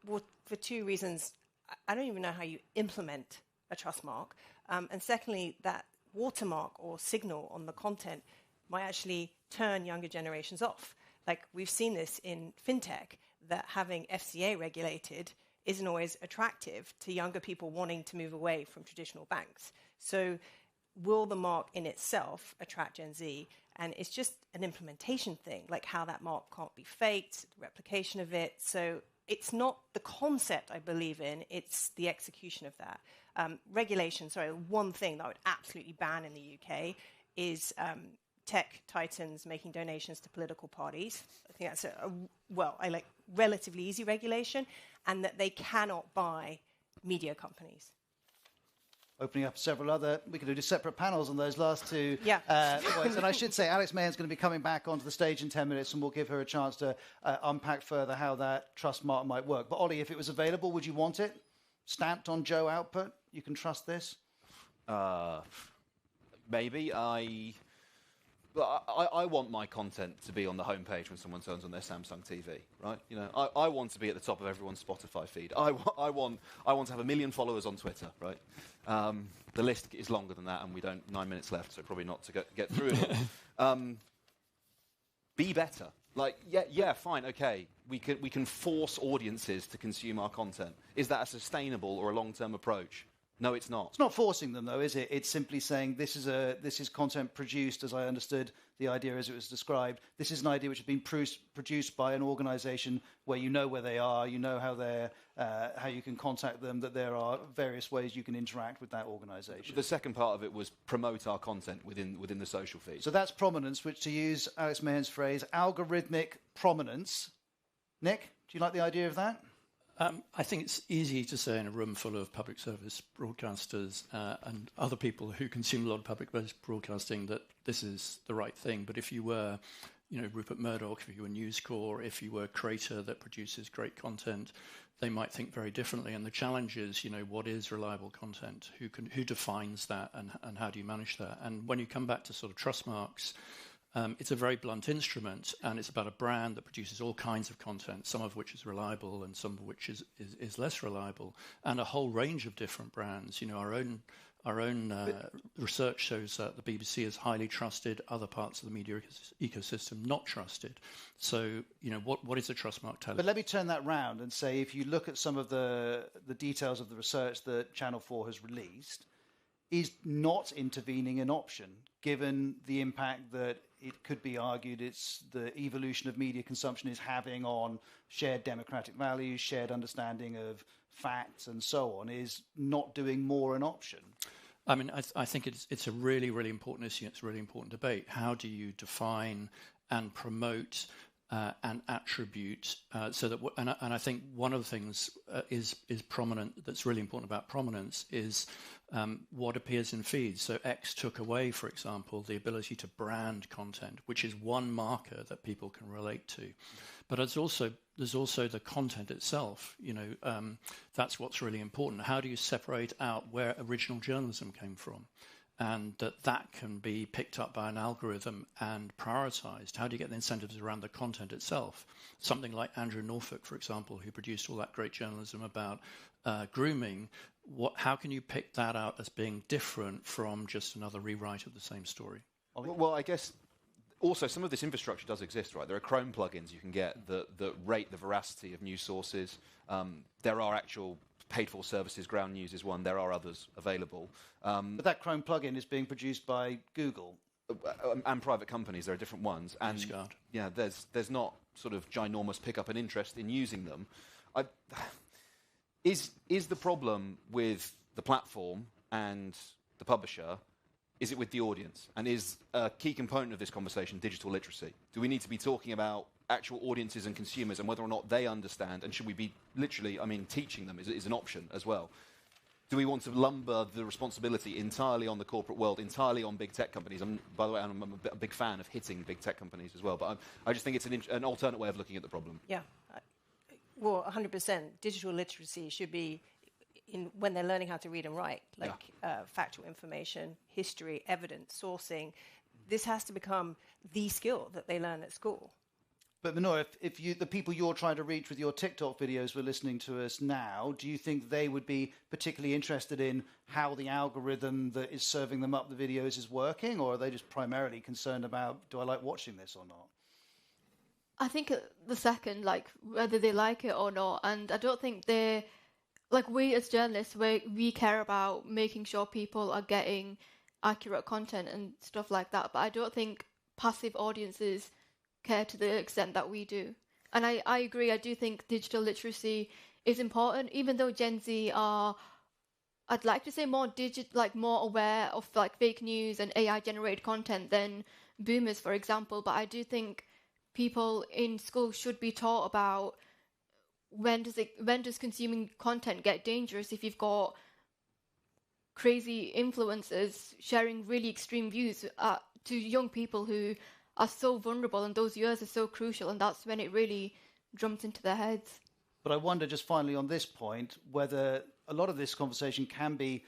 For 2 reasons. I don't even know how you implement a trust mark. And secondly, that watermark or signal on the content might actually turn younger generations off. Like, we've seen this in fintech, that having FCA regulated isn't always attractive to younger people wanting to move away from traditional banks. So will the mark in itself attract Gen Z? And it's just an implementation thing, like how that mark can't be faked, the replication of it. So it's not the concept I believe in, it's the execution of that. Regulation, one thing that I would absolutely ban in the UK is tech titans making donations to political parties. I think that's relatively easy regulation, and that they cannot buy media companies. Opening up several other, we could do separate panels on those last 2 points. And I should say, Alex Mahan's going to be coming back onto the stage in 10 minutes, and we'll give her a chance to unpack further how that trust mark might work. But Ollie, if it was available, would you want it? Stamped on Joe output? You can trust this? Maybe. I want my content to be on the homepage when someone turns on their Samsung TV, right? You know, I want to be at the top of everyone's Spotify feed. I want to have 1 million followers on Twitter, right? The list is longer than that, and we don't 9 minutes left, so probably not to get through it all. Be better. Like, yeah, fine, okay. We can force audiences to consume our content. Is that a sustainable or a long-term approach? No, it's not. It's not forcing them, though, is it? It's simply saying this is content produced, as I understood the idea as it was described. This is an idea which has been produced by an organisation where you know where they are, you know how you can contact them, that there are various ways you can interact with that organisation. The second part of it was promote our content within the social feed. So that's prominence, which, to use Alex Mahan's phrase, algorithmic prominence. Nick, do you like the idea of that? I think it's easy to say in a room full of public service broadcasters and other people who consume a lot of public broadcasting that this is the right thing. But if you were, Rupert Murdoch, if you were News Corp, if you were a creator that produces great content, they might think very differently. And the challenge is, what is reliable content? Who defines that, and how do you manage that? And when you come back to sort of trust marks, it's a very blunt instrument, and it's about a brand that produces all kinds of content, some of which is reliable and some of which is less reliable, and a whole range of different brands. You know, our own research shows that the BBC is highly trusted, other parts of the media ecosystem not trusted. So, you know, what is a trust mark telling? But let me turn that round and say, if you look at some of the details of the research that Channel 4 has released, is not intervening an option, given the impact that it could be argued it's the evolution of media consumption is having on shared democratic values, shared understanding of facts and so on? Is not doing more an option? I mean, I think it's a really, really important issue. It's a really important debate. How do you define and promote and attribute so that? And I think one of the things is prominent. That's really important about prominence is what appears in feeds. So X took away, for example, the ability to brand content, which is one marker that people can relate to. But there's also the content itself. You know, that's what's really important. How do you separate out where original journalism came from, and that can be picked up by an algorithm and prioritized? How do you get the incentives around the content itself? Something like Andrew Norfolk, for example, who produced all that great journalism about grooming. How can you pick that out as being different from just another rewrite of the same story? Well, I guess also some of this infrastructure does exist, right? There are Chrome plugins you can get that rate the veracity of news sources. There are actual paid-for services. Ground News is one. There are others available. But that Chrome plugin is being produced by Google. And private companies. There are different ones. And NewsGuard. Yeah, there's not sort of ginormous pick-up and interest in using them. Is the problem with the platform and the publisher? Is it with the audience? And is a key component of this conversation digital literacy? Do we need to be talking about actual audiences and consumers and whether or not they understand? And should we be literally, teaching them is an option as well? Do we want to lumber the responsibility entirely on the corporate world, entirely on big tech companies? By the way, I'm a big fan of hitting big tech companies as well. But I just think it's an alternate way of looking at the problem. Yeah. Well, 100%. Digital literacy should be when they're learning how to read and write, factual information, history, evidence, sourcing. This has to become the skill that they learn at school. But Minora, if the people you're trying to reach with your TikTok videos who are listening to us now, do you think they would be particularly interested in how the algorithm that is serving them up the videos is working, or are they just primarily concerned about, do I like watching this or not? I think the second, whether they like it or not, and I don't think they... we as journalists, we care about making sure people are getting accurate content and stuff like that, but I don't think passive audiences care to the extent that we do. And I agree, I do think digital literacy is important, even though Gen Z are, I'd like to say, more more aware of fake news and AI-generated content than boomers, for example, but I do think people in school should be taught about when does consuming content get dangerous if you've got crazy influencers sharing really extreme views to young people who are so vulnerable, and those years are so crucial, and that's when it really jumps into their heads. But I wonder, just finally on this point, whether a lot of this conversation can be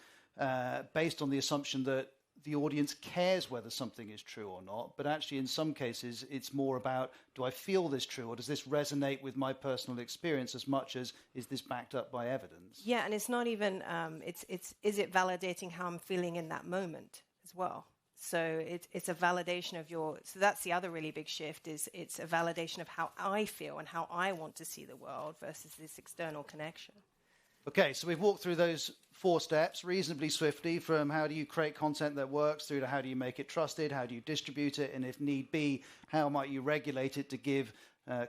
based on the assumption that the audience cares whether something is true or not, but actually in some cases it's more about, do I feel this true, or does this resonate with my personal experience as much as is this backed up by evidence? Yeah, and it's not even, is it validating how I'm feeling in that moment as well? So it's a validation of so that's the other really big shift, is it's a validation of how I feel and how I want to see the world versus this external connection. Okay, so we've walked through those 4 steps reasonably swiftly, from how do you create content that works through to how do you make it trusted, how do you distribute it, and if need be, how might you regulate it to give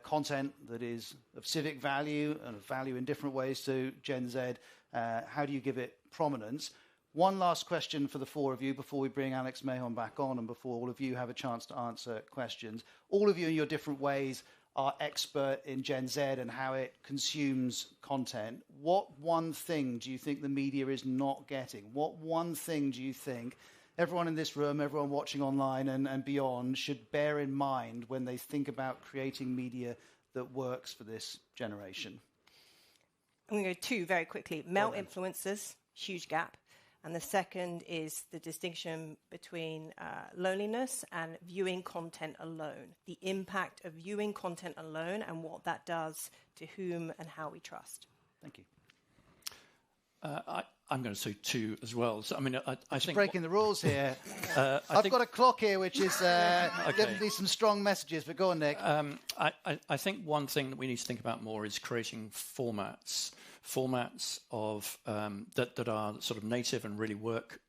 content that is of civic value and of value in different ways to Gen Z. How do you give it prominence? One last question for the 4 of you before we bring Alex Mahon back on and before all of you have a chance to answer questions. All of you in your different ways are expert in Gen Z and how it consumes content. What one thing do you think the media is not getting? What one thing do you think everyone in this room, everyone watching online and beyond should bear in mind when they think about creating media that works for this generation? I'm going to go 2 very quickly. Male influencers, huge gap. And the second is the distinction between loneliness and viewing content alone, the impact of viewing content alone and what that does to whom and how we trust. Thank you. I'm going to say 2 as well. So, I mean, I think breaking the rules here. I've got a clock here, which is definitely some strong messages. But go on, Nick. I think one thing that we need to think about more is creating formats of that are sort of native and really work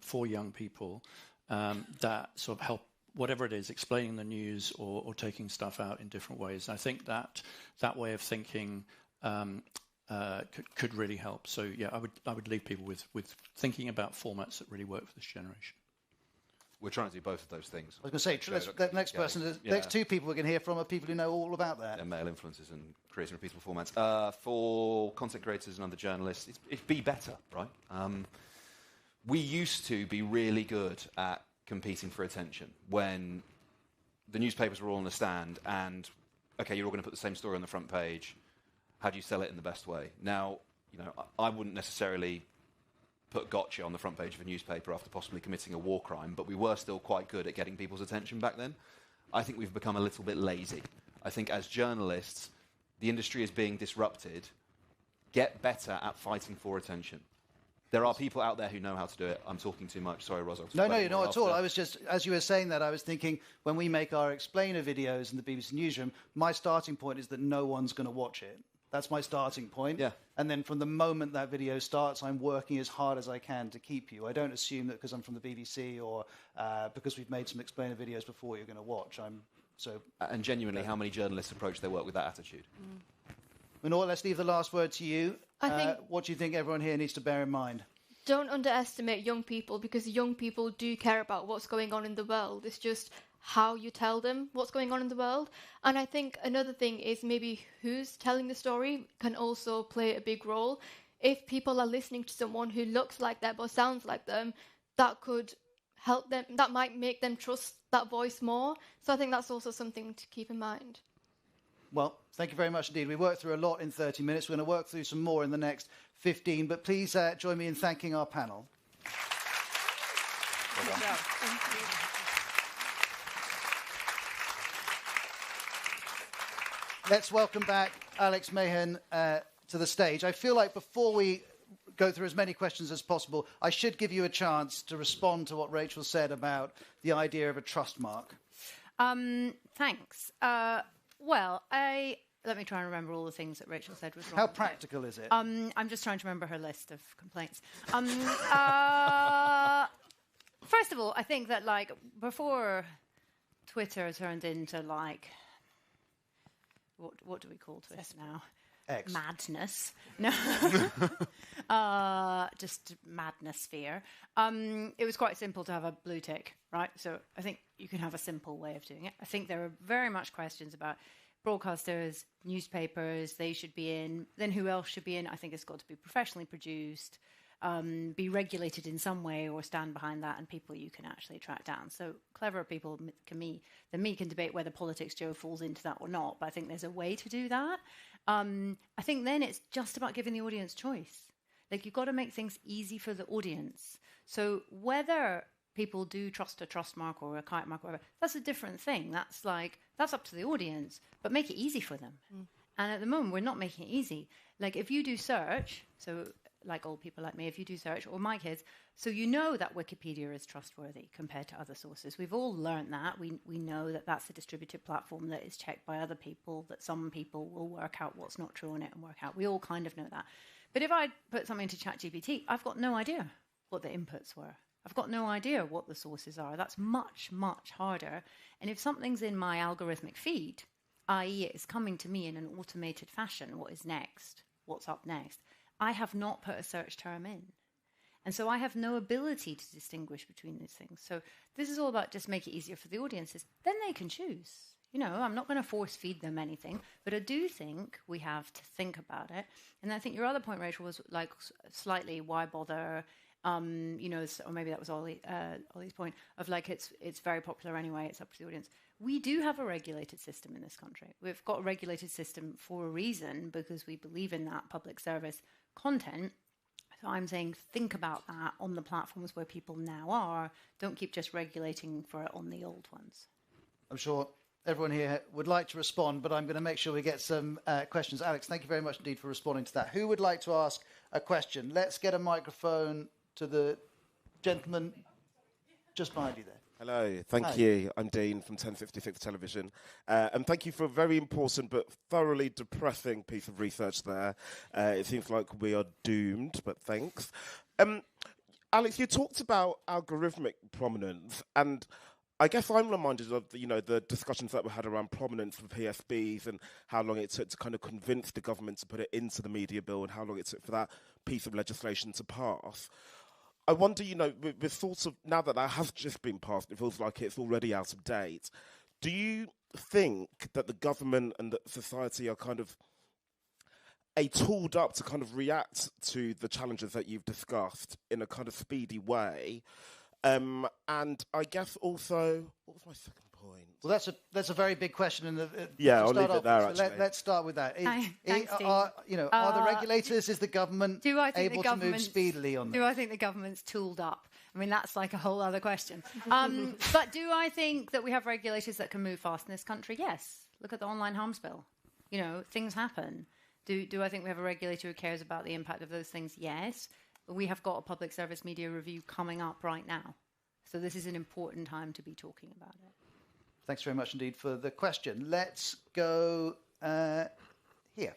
for young people that sort of help. Whatever it is, explaining the news or taking stuff out in different ways. And I think that way of thinking could really help. So yeah, I would leave people with thinking about formats that really work for this generation. We're trying to do both of those things. I was going to say, the next person, the next 2 people we're going to hear from are people who know all about that. Yeah, male influencers and creating repeatable formats. For content creators and other journalists, it'd be better, right? We used to be really good at competing for attention when the newspapers were all on the stand and, okay, you're all going to put the same story on the front page. How do you sell it in the best way? Now, I wouldn't necessarily put gotcha on the front page of a newspaper after possibly committing a war crime, but we were still quite good at getting people's attention back then. I think we've become a little bit lazy. I think as journalists, the industry is being disrupted. Get better at fighting for attention. There are people out there who know how to do it. I'm talking too much. Sorry, Ros. No, you're not at all. I was just, as you were saying that, I was thinking when we make our explainer videos in the BBC Newsroom, my starting point is that no one's going to watch it. That's my starting point. Yeah. And then from the moment that video starts, I'm working as hard as I can to keep you. I don't assume that because I'm from the BBC or because we've made some explainer videos before you're going to watch. And genuinely, how many journalists approach their work with that attitude? Manor, let's leave the last word to you. I think what do you think everyone here needs to bear in mind? Don't underestimate young people, because young people do care about what's going on in the world. It's just how you tell them what's going on in the world. And I think another thing is maybe who's telling the story can also play a big role. If people are listening to someone who looks like them or sounds like them, that could help them, that might make them trust that voice more. So I think that's also something to keep in mind. Well, thank you very much indeed. We worked through a lot in 30 minutes. We're going to work through some more in the next 15, but please join me in thanking our panel. Well done. Thank you. Let's welcome back Alex Mahan to the stage. I feel like before we go through as many questions as possible, I should give you a chance to respond to what Rachel said about the idea of a trust mark. Thanks. Let me try and remember all the things that Rachel said was wrong. How practical is it? I'm just trying to remember her list of complaints. First of all, I think that before Twitter turned into what do we call Twitter now? X. Madness. No. Just madness sphere. It was quite simple to have a blue tick, right? So I think you can have a simple way of doing it. I think there are very much questions about broadcasters, newspapers, they should be in. Then who else should be in? I think it's got to be professionally produced, be regulated in some way or stand behind that, and people you can actually track down. So cleverer people than me can debate whether Politics Joe falls into that or not, but I think there's a way to do that. I think then it's just about giving the audience choice. You've got to make things easy for the audience. So whether people do trust a trust mark or a kite mark or whatever, that's a different thing. That's up to the audience, but make it easy for them. And at the moment, we're not making it easy. If you do search, so old people like me, if you do search, or my kids, so you know that Wikipedia is trustworthy compared to other sources. We've all learned that. We know that that's a distributed platform that is checked by other people, that some people will work out what's not true on it and work out. We all kind of know that. But if I put something into ChatGPT, I've got no idea what the inputs were. I've got no idea what the sources are. That's much, much harder. And if something's in my algorithmic feed, i.e. it's coming to me in an automated fashion, what is next, what's up next, I have not put a search term in. And so I have no ability to distinguish between these things. So this is all about just make it easier for the audiences. Then they can choose. I'm not going to force feed them anything, but I do think we have to think about it. And I think your other point, Rachel, was slightly why bother, or maybe that was Ollie's point of it's very popular anyway, it's up to the audience. We do have a regulated system in this country. We've got a regulated system for a reason, because we believe in that public service content. So I'm saying think about that on the platforms where people now are. Don't keep just regulating for it on the old ones. I'm sure everyone here would like to respond, but I'm going to make sure we get some questions. Alex, thank you very much indeed for responding to that. Who would like to ask a question? Let's get a microphone to the gentleman just behind you there. Hello, thank Hi. you. I'm Dean from 1056 Television. And thank you for a very important but thoroughly depressing piece of research there. It seems like we are doomed, but thanks. Alex, you talked about algorithmic prominence, and I guess I'm reminded of the discussions that we had around prominence for PSBs and how long it took to kind of convince the government to put it into the media bill and how long it took for that piece of legislation to pass. I wonder, with sort of, now that has just been passed, it feels like it's already out of date. Do you think that the government and that society are kind of tooled up to kind of react to the challenges that you've discussed in a kind of speedy way? And I guess also, what was my second point? Well, that's a very big question. I'll leave it there. So let's start with that. Thanks, Dean. Are the regulators? Is the government able to move speedily on that? Do I think the government's tooled up? I mean, that's like a whole other question. But do I think that we have regulators that can move fast in this country? Yes. Look at the online harms bill. Things happen. Do I think we have a regulator who cares about the impact of those things? Yes. But we have got a public service media review coming up right now. So this is an important time to be talking about it. Thanks very much indeed for the question. Let's go here.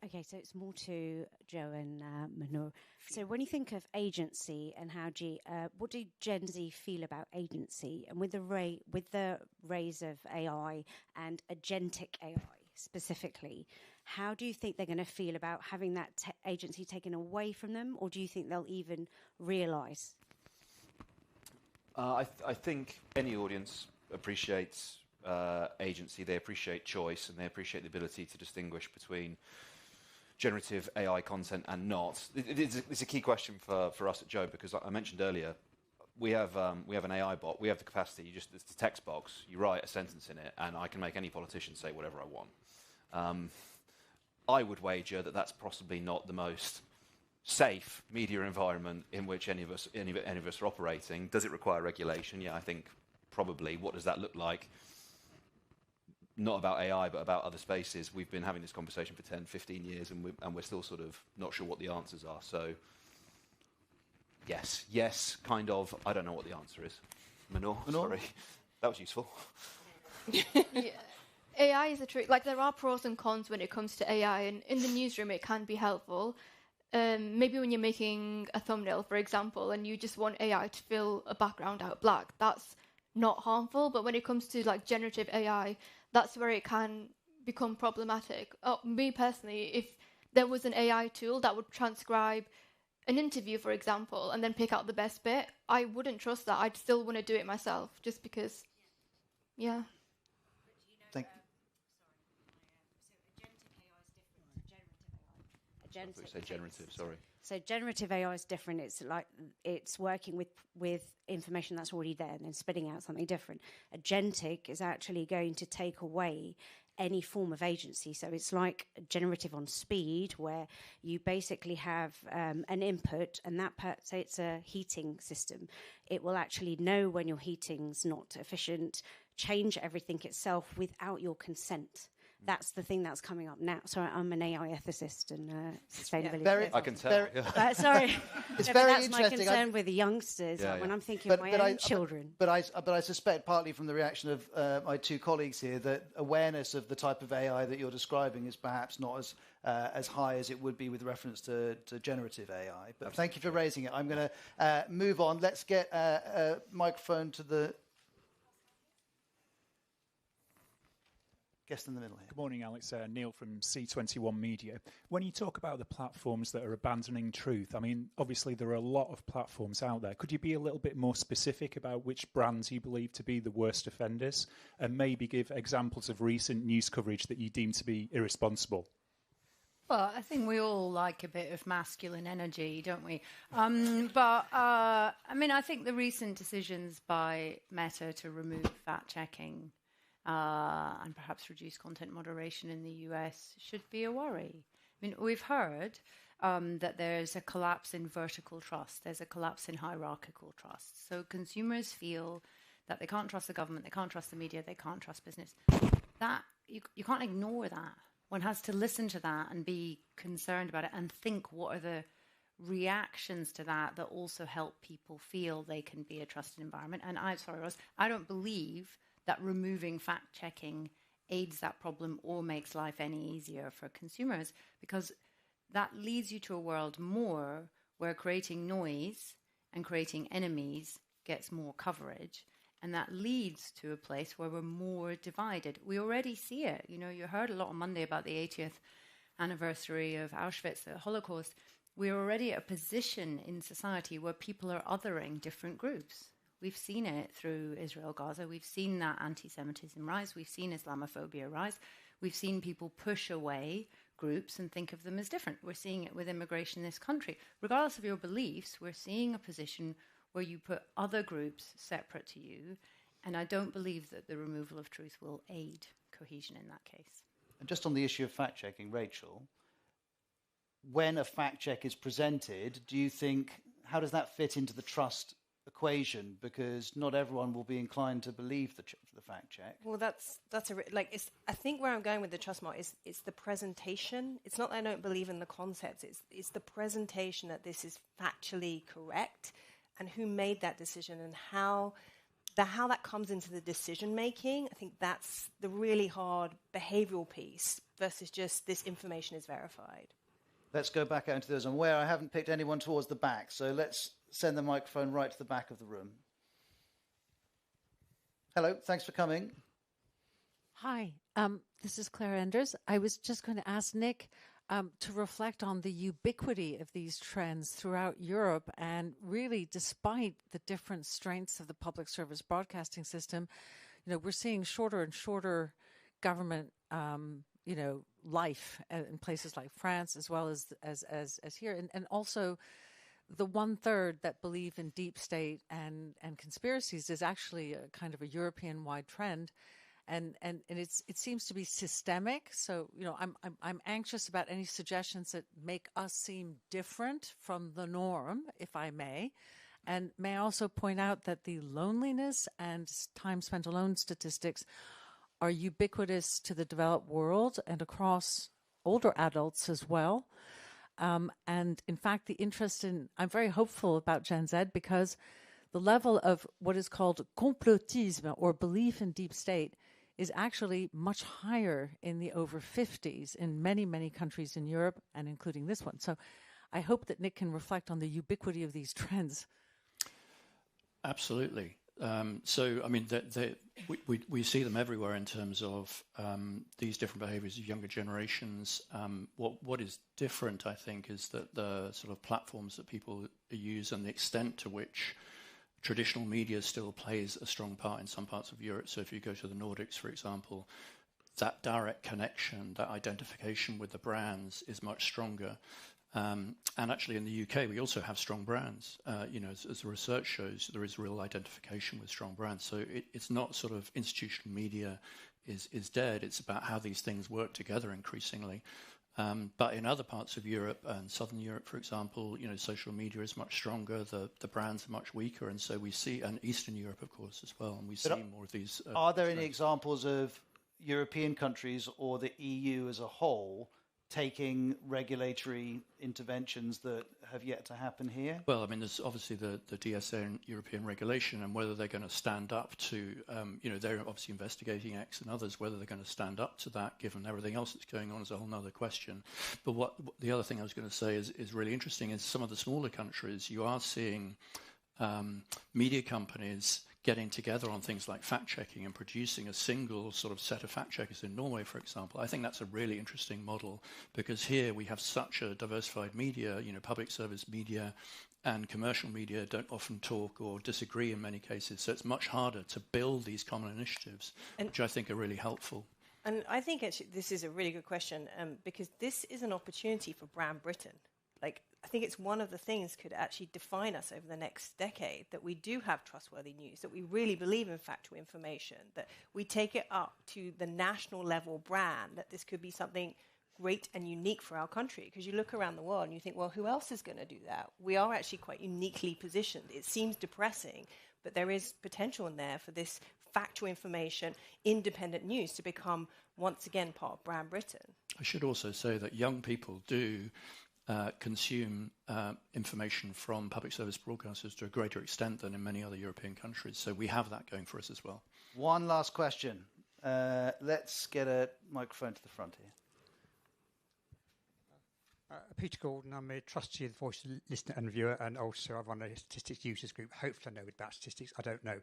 Okay, so it's more to Joe and Manur. So when you think of agency and what do Gen Z feel about agency? And with the rise of AI and agentic AI specifically, how do you think they're going to feel about having that agency taken away from them, or do you think they'll even realise? I think any audience appreciates agency, they appreciate choice, and they appreciate the ability to distinguish between generative AI content and not. It's a key question for us at Joe, because I mentioned earlier, we have an AI bot. We have the capacity. It's a text box. You write a sentence in it, and I can make any politician say whatever I want. I would wager that that's possibly not the most safe media environment in which any of us are operating. Does it require regulation? Yeah, I think probably. What does that look like? Not about AI, but about other spaces. We've been having this conversation for 10, 15 years, and we're still sort of not sure what the answers are. So, yes, kind of. I don't know what the answer is. Manur? Sorry. That was useful. Yeah. AI is a trick. Like, there are pros and cons when it comes to AI, and in the newsroom it can be helpful. Maybe when you're making a thumbnail, for example, and you just want AI to fill a background out black, that's not harmful. But when it comes to like generative AI, that's where it can become problematic. Me personally, if there was an AI tool that would transcribe an interview, for example, and then pick out the best bit, I wouldn't trust that. I'd still want to do it myself, just because, yeah. Generative, sorry. So generative AI is different. It's like it's working with information that's already there and then spitting out something different. Agentic is actually going to take away any form of agency. So it's like generative on speed, where you basically have an input, and say it's a heating system. It will actually know when your heating's not efficient, change everything itself without your consent. That's the thing that's coming up now. Sorry, I'm an AI ethicist and sustainability. I can tell. Sorry, it's very that's interesting. My concern with the youngsters when I'm thinking of my own children. But I suspect partly from the reaction of my two colleagues here that awareness of the type of AI that you're describing is perhaps not as high as it would be with reference to generative AI. But thank you for raising it. I'm going to move on. Let's get a microphone to the guest in the middle here. Good morning, Alex. Neil from C21 Media. When you talk about the platforms that are abandoning truth, I mean, obviously there are a lot of platforms out there. Could you be a little bit more specific about which brands you believe to be the worst offenders, and maybe give examples of recent news coverage that you deem to be irresponsible? Well, I think we all like a bit of masculine energy, don't we? I mean, I think the recent decisions by Meta to remove fact-checking and perhaps reduced content moderation in the US should be a worry. I mean, we've heard that there's a collapse in vertical trust. There's a collapse in hierarchical trust. So consumers feel that they can't trust the government, they can't trust the media, they can't trust business. That you can't ignore that. One has to listen to that and be concerned about it and think what are the reactions to that also help people feel they can be a trusted environment. And sorry, Ross, I don't believe that removing fact-checking aids that problem or makes life any easier for consumers, because that leads you to a world more where creating noise and creating enemies gets more coverage. And that leads to a place where we're more divided. We already see it. You know, you heard a lot on Monday about the 80th anniversary of Auschwitz, the Holocaust. We're already at a position in society where people are othering different groups. We've seen it through Israel-Gaza. We've seen that anti-Semitism rise. We've seen Islamophobia rise. We've seen people push away groups and think of them as different. We're seeing it with immigration in this country. Regardless of your beliefs, we're seeing a position where you put other groups separate to you, and I don't believe that the removal of truth will aid cohesion in that case. And just on the issue of fact-checking, Rachel, when a fact-check is presented, do you think, how does that fit into the trust equation? Because not everyone will be inclined to believe the fact-check. Well, I think where I'm going with the trust mark is it's the presentation. It's not that I don't believe in the concepts. It's the presentation that this is factually correct, and who made that decision and how that comes into the decision making. I think that's the really hard behavioural piece versus just this information is verified. Let's go back out into those. I'm aware I haven't picked anyone towards the back, so let's send the microphone right to the back of the room. Hello, thanks for coming. Hi, this is Claire Enders. I was just going to ask Nick to reflect on the ubiquity of these trends throughout Europe, and really, despite the different strengths of the public service broadcasting system, you know, we're seeing shorter and shorter government, life in places like France as well as here, and also the 1/3 that believe in deep state and conspiracies is actually a kind of a European-wide trend. And it seems to be systemic. So, you know, I'm anxious about any suggestions that make us seem different from the norm, if I may. And may I also point out that the loneliness and time spent alone statistics are ubiquitous to the developed world and across older adults as well. And in fact, I'm very hopeful about Gen Z because the level of what is called complotisme, or belief in deep state, is actually much higher in the over 50s in many, many countries in Europe, and including this one. So I hope that Nick can reflect on the ubiquity of these trends. Absolutely. So, I mean, we see them everywhere in terms of these different behaviours of younger generations. What is different, I think, is that the sort of platforms that people use and the extent to which traditional media still plays a strong part in some parts of Europe. So if you go to the Nordics, for example, that direct connection, that identification with the brands is much stronger. And actually in the UK, we also have strong brands. As the research shows, there is real identification with strong brands. So it's not sort of institutional media is dead. It's about how these things work together increasingly. But in other parts of Europe and Southern Europe, for example, social media is much stronger. The brands are much weaker, and so we see, and Eastern Europe, of course, as well. And we see more of these. Are there any examples of European countries or the EU as a whole taking regulatory interventions that have yet to happen here? Well, I mean, there's obviously the DSA and European regulation, and whether they're going to stand up to, they're obviously investigating X and others, whether they're going to stand up to that, given everything else that's going on, is a whole other question. But what the other thing I was going to say is really interesting is some of the smaller countries, you are seeing media companies getting together on things like fact-checking and producing a single sort of set of fact-checkers in Norway, for example. I think that's a really interesting model because here we have such a diversified media, public service media and commercial media don't often talk or disagree in many cases. So it's much harder to build these common initiatives, which I think are really helpful. And I think actually this is a really good question because this is an opportunity for Brand Britain. I think it's one of the things could actually define us over the next decade, that we do have trustworthy news, that we really believe in factual information, that we take it up to the national level brand, that this could be something great and unique for our country. Because you look around the world and you think, well, who else is going to do that? We are actually quite uniquely positioned. It seems depressing, but there is potential in there for this factual information, independent news to become, once again, part of Brand Britain. I should also say that young people do consume information from public service broadcasters to a greater extent than in many other European countries. So we have that going for us as well. One last question. Let's get a microphone to the front here. Peter Gordon, I'm a trustee of the Voice listener and viewer, and also I run a statistics users group. Hopefully I know about statistics, I don't know.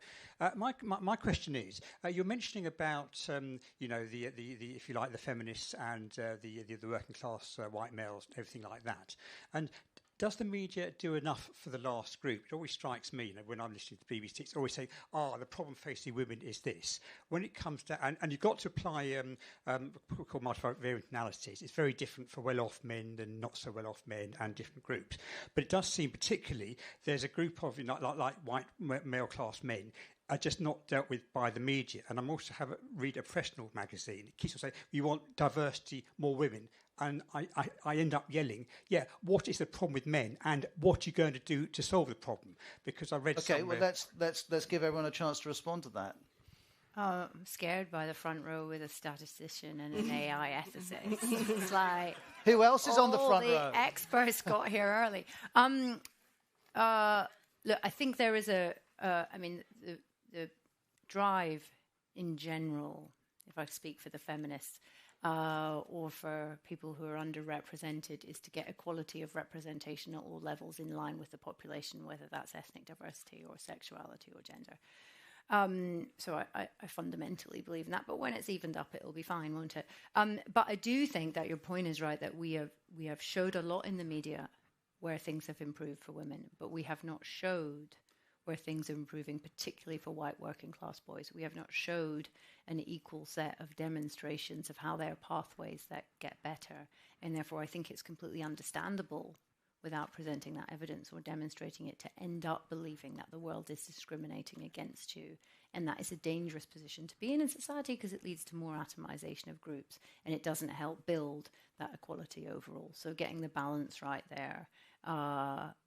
My question is, you're mentioning about, the if you like, the feminists and the working class white males, everything like that. And does the media do enough for the last group? It always strikes me, when I'm listening to BBC, it's always saying, the problem facing women is this. When it comes to, and you've got to apply what we call multivariate analysis. It's very different for well-off men than not so well-off men and different groups. But it does seem particularly, there's a group of, like white male-class men are just not dealt with by the media. And I'm also read a professional magazine. It keeps on saying, you want diversity, more women. And I end up yelling, what is the problem with men, and what are you going to do to solve the problem? Because I read somewhere... well, let's give everyone a chance to respond to that. I'm scared by the front row with a statistician and an AI ethicist. It's like... Who else is on the front row? All the experts got here early. Look, I think there is the drive in general, if I speak for the feminists, or for people who are underrepresented, is to get equality of representation at all levels in line with the population, whether that's ethnic diversity or sexuality or gender. So I fundamentally believe in that, but when it's evened up, it'll be fine, won't it? But I do think that your point is right, that we have showed a lot in the media where things have improved for women, but we have not showed where things are improving, particularly for white working class boys. We have not showed an equal set of demonstrations of how there are pathways that get better. And therefore, I think it's completely understandable, without presenting that evidence or demonstrating it, to end up believing that the world is discriminating against you. And that is a dangerous position to be in society, because it leads to more atomization of groups, and it doesn't help build that equality overall. So getting the balance right there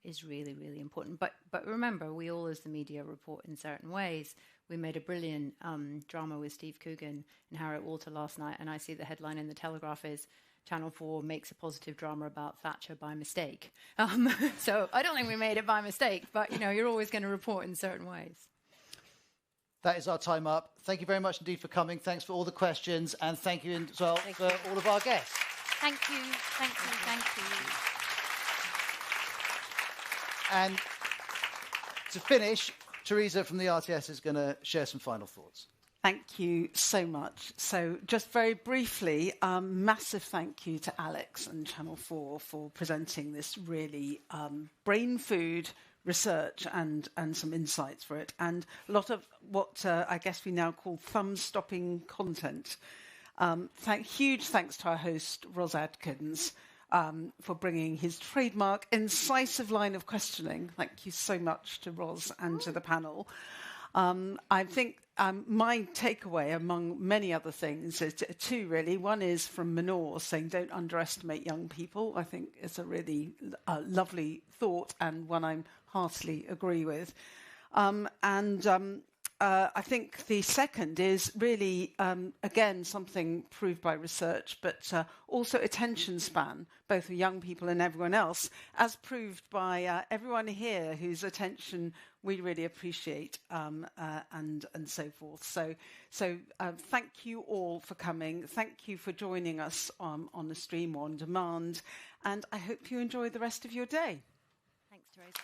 is really, really important. But remember, we all as the media report in certain ways. We made a brilliant drama with Steve Coogan and Harriet Walter last night, and I see the headline in the Telegraph is Channel 4 makes a positive drama about Thatcher by mistake. So I don't think we made it by mistake, but you're always going to report in certain ways. That is our time up. Thank you very much indeed for coming. Thanks for all the questions, and thank you as well for all of our guests. Thank you, thank you, thank you. And to finish, Teresa from the RTS is going to share some final thoughts. Thank you so much. So just very briefly, massive thank you to Alex and Channel 4 for presenting this really brain food research and some insights for it, and a lot of what I guess we now call thumb-stopping content. Huge thanks to our host, Ros Adkins, for bringing his trademark incisive line of questioning. Thank you so much to Ros and to the panel. I think my takeaway, among many other things, is two, really. One is from Manor saying, don't underestimate young people. I think it's a really lovely thought, and one I heartily agree with. I think the second is really, again, something proved by research, but also attention span, both for young people and everyone else, as proved by everyone here whose attention we really appreciate, and so forth. So thank you all for coming. Thank you for joining us on the stream on demand, and I hope you enjoy the rest of your day. Thanks, Teresa.